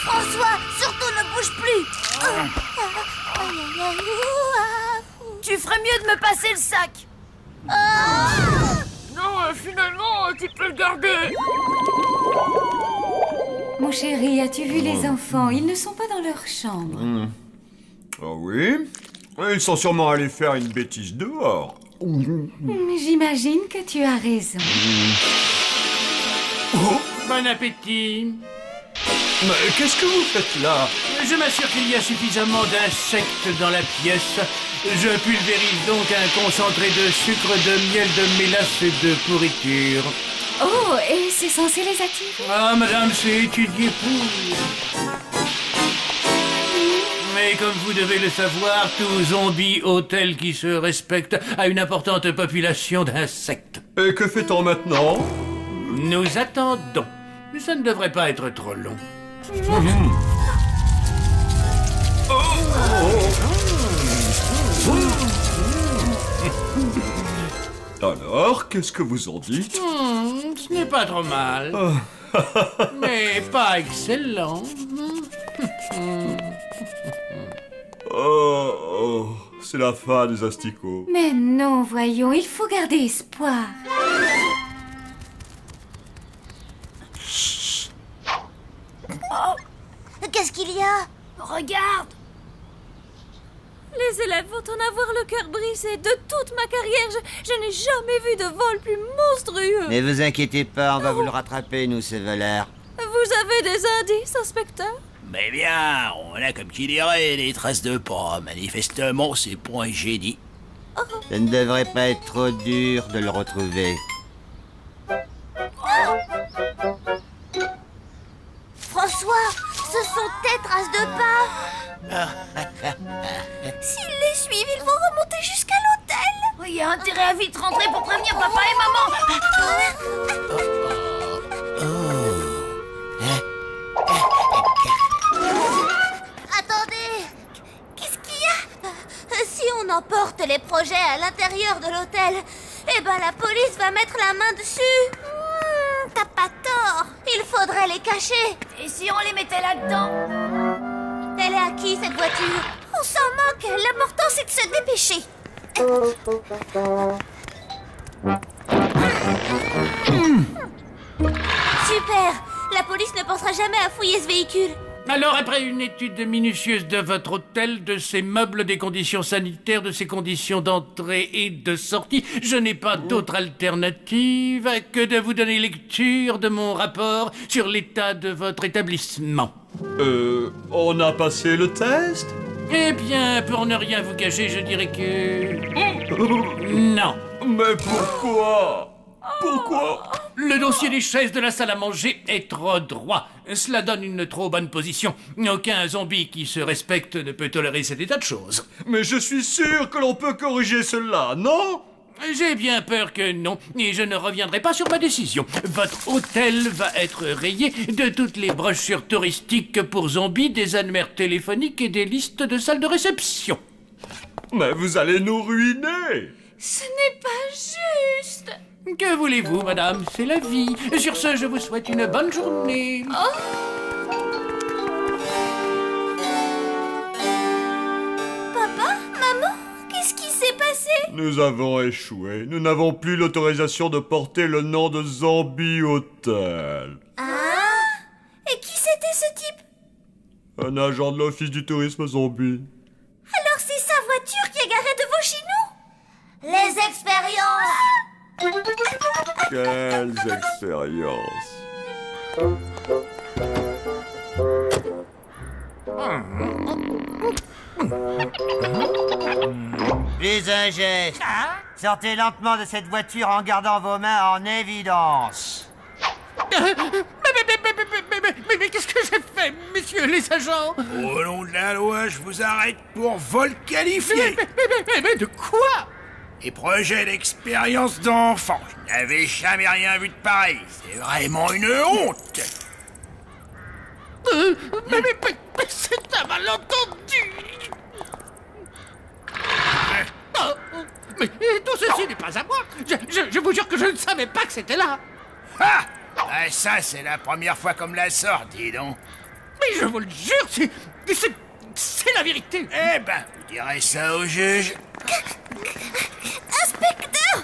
François, surtout ne bouge plus. Tu ferais mieux de me passer le sac. Non, finalement, tu peux le garder. Mon chéri, as-tu vu les enfants? Ils ne sont pas dans leur chambre. Ah oui? Ils sont sûrement allés faire une bêtise dehors. J'imagine que tu as raison. Bon appétit. Mais qu'est-ce que vous faites là? Je m'assure qu'il y a suffisamment d'insectes dans la pièce. Je pulvérise donc un concentré de sucre, de miel, de mélasse et de pourriture. Oh, et c'est censé les attirer? Ah, madame, c'est étudié pour... Mais comme vous devez le savoir, tout zombie hôtel qui se respecte a une importante population d'insectes. Et que fait-on maintenant? Nous attendons. Mais ça ne devrait pas être trop long. Alors, qu'est-ce que vous en dites? Ce n'est pas trop mal. Mais pas excellent. C'est la fin des asticots. Mais non, voyons, il faut garder espoir. Qu'est-ce qu'il y a? Regarde. Les élèves vont en avoir le cœur brisé. De toute ma carrière, je n'ai jamais vu de vol plus monstrueux. Ne vous inquiétez pas, on va vous le rattraper, nous, ces voleurs. Vous avez des indices, inspecteur? Mais bien, on a comme qui dirait des traces de pas. Manifestement, c'est pour un génie. Ça ne devrait pas être trop dur de le retrouver. François, ce sont tes traces de pas. S'ils les suivent, ils vont remonter jusqu'à l'hôtel. Il y a intérêt à vite rentrer pour prévenir papa et maman. projets à l'intérieur de l'hôtel, eh ben la police va mettre la main dessus. T'as pas tort. Il faudrait les cacher. Et si on les mettait là-dedans? Elle est à qui, cette voiture? On s'en moque. L'important, c'est de se dépêcher. Super. La police ne pensera jamais à fouiller ce véhicule. Alors, après une étude minutieuse de votre hôtel, de ses meubles, des conditions sanitaires, de ses conditions d'entrée et de sortie, je n'ai pas d'autre alternative que de vous donner lecture de mon rapport sur l'état de votre établissement. On a passé le test? Eh bien, pour ne rien vous cacher, je dirais que... non. Mais pourquoi? Pourquoi? Le dossier des chaises de la salle à manger est trop droit. Cela donne une trop bonne position. Aucun zombie qui se respecte ne peut tolérer cet état de choses. Mais je suis sûr que l'on peut corriger cela, non? J'ai bien peur que non, et je ne reviendrai pas sur ma décision. Votre hôtel va être rayé de toutes les brochures touristiques pour zombies, des annuaires téléphoniques et des listes de salles de réception. Mais vous allez nous ruiner! Ce n'est pas juste. Que voulez-vous, madame? C'est la vie. Sur ce, je vous souhaite une bonne journée. Papa? Maman? Qu'est-ce qui s'est passé? Nous avons échoué. Nous n'avons plus l'autorisation de porter le nom de Zombie Hotel. Ah? Et qui c'était ce type? Un agent de l'office du tourisme zombie. Alors c'est sa voiture qui est garée devant chez nous? Les expériences. Quelles expériences! Plus un geste. Sortez lentement de cette voiture en gardant vos mains en évidence. Mais qu'est-ce que j'ai fait, messieurs les agents? Au nom de la loi, je vous arrête pour vol qualifié. Mais de quoi? Les projets d'expérience d'enfants. Je n'avais jamais rien vu de pareil. C'est vraiment une honte. Mais c'est un malentendu. Mais tout ceci n'est pas à moi. Je vous jure que je ne savais pas que c'était là. Ah! Ben ça, c'est la première fois qu'on me la sort, dis donc. Mais je vous le jure, c'est la vérité. Eh ben, vous direz ça au juge. Inspecteur!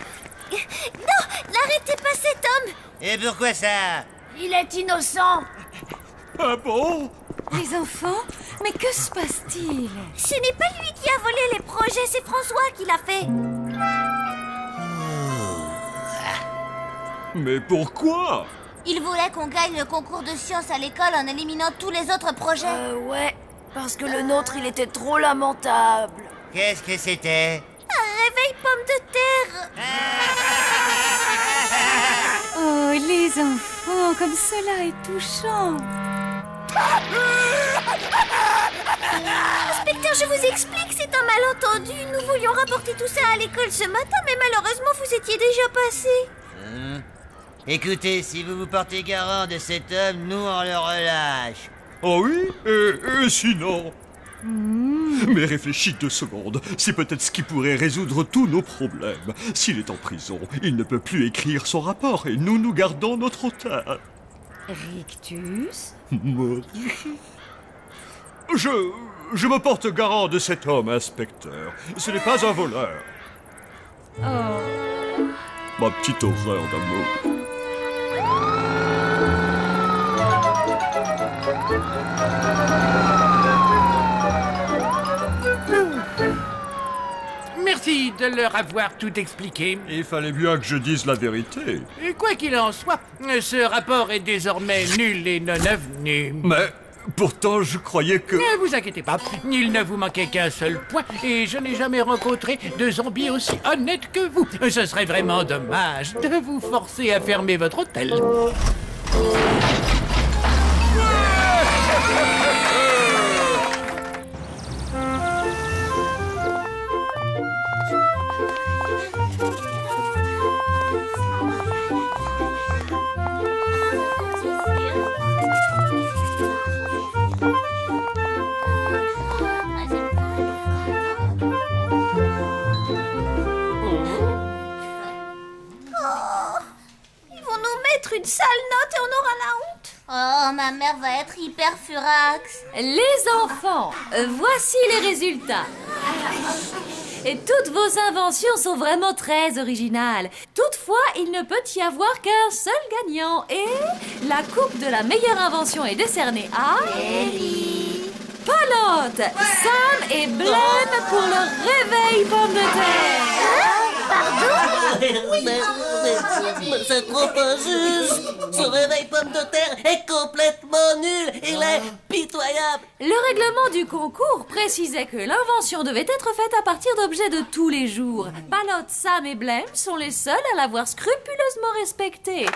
Non, n'arrêtez pas cet homme! Et pourquoi ça? Il est innocent. Ah bon? Les enfants? Mais que se passe-t-il? Ce n'est pas lui qui a volé les projets, c'est François qui l'a fait. Mais pourquoi? Il voulait qu'on gagne le concours de sciences à l'école en éliminant tous les autres projets. Ouais, parce que le nôtre, il était trop lamentable. Qu'est-ce que c'était? Un réveil pomme de terre. Oh, les enfants, comme cela est touchant. Inspecteur, je vous explique, c'est un malentendu. Nous voulions rapporter tout ça à l'école ce matin, mais malheureusement, vous étiez déjà passé. Écoutez, si vous vous portez garant de cet homme, nous on le relâche. Oh oui? Et sinon? Mais réfléchis 2 secondes. C'est peut-être ce qui pourrait résoudre tous nos problèmes. S'il est en prison, il ne peut plus écrire son rapport et nous gardons notre hôtel. Rictus? Je me porte garant de cet homme, inspecteur. Ce n'est pas un voleur. Oh. Ma petite horreur d'amour. Merci de leur avoir tout expliqué. Il fallait bien que je dise la vérité. Et quoi qu'il en soit, ce rapport est désormais nul et non avenu. Mais pourtant, je croyais que... Ne vous inquiétez pas, il ne vous manquait qu'un seul point, et je n'ai jamais rencontré de zombie aussi honnête que vous. Ce serait vraiment dommage de vous forcer à fermer votre hôtel. et on aura la honte. Oh, ma mère va être hyper furax. Les enfants, voici les résultats. Et toutes vos inventions sont vraiment très originales. Toutefois, il ne peut y avoir qu'un seul gagnant. Et la coupe de la meilleure invention est décernée à... Palotte, Sam et Blême pour le réveil pomme de terre. Mais c'est trop injuste. Ce réveil pomme de terre est complètement nul. Il est pitoyable. Le règlement du concours précisait que l'invention devait être faite à partir d'objets de tous les jours. Palotte, Sam et Blême sont les seuls à l'avoir scrupuleusement respecté.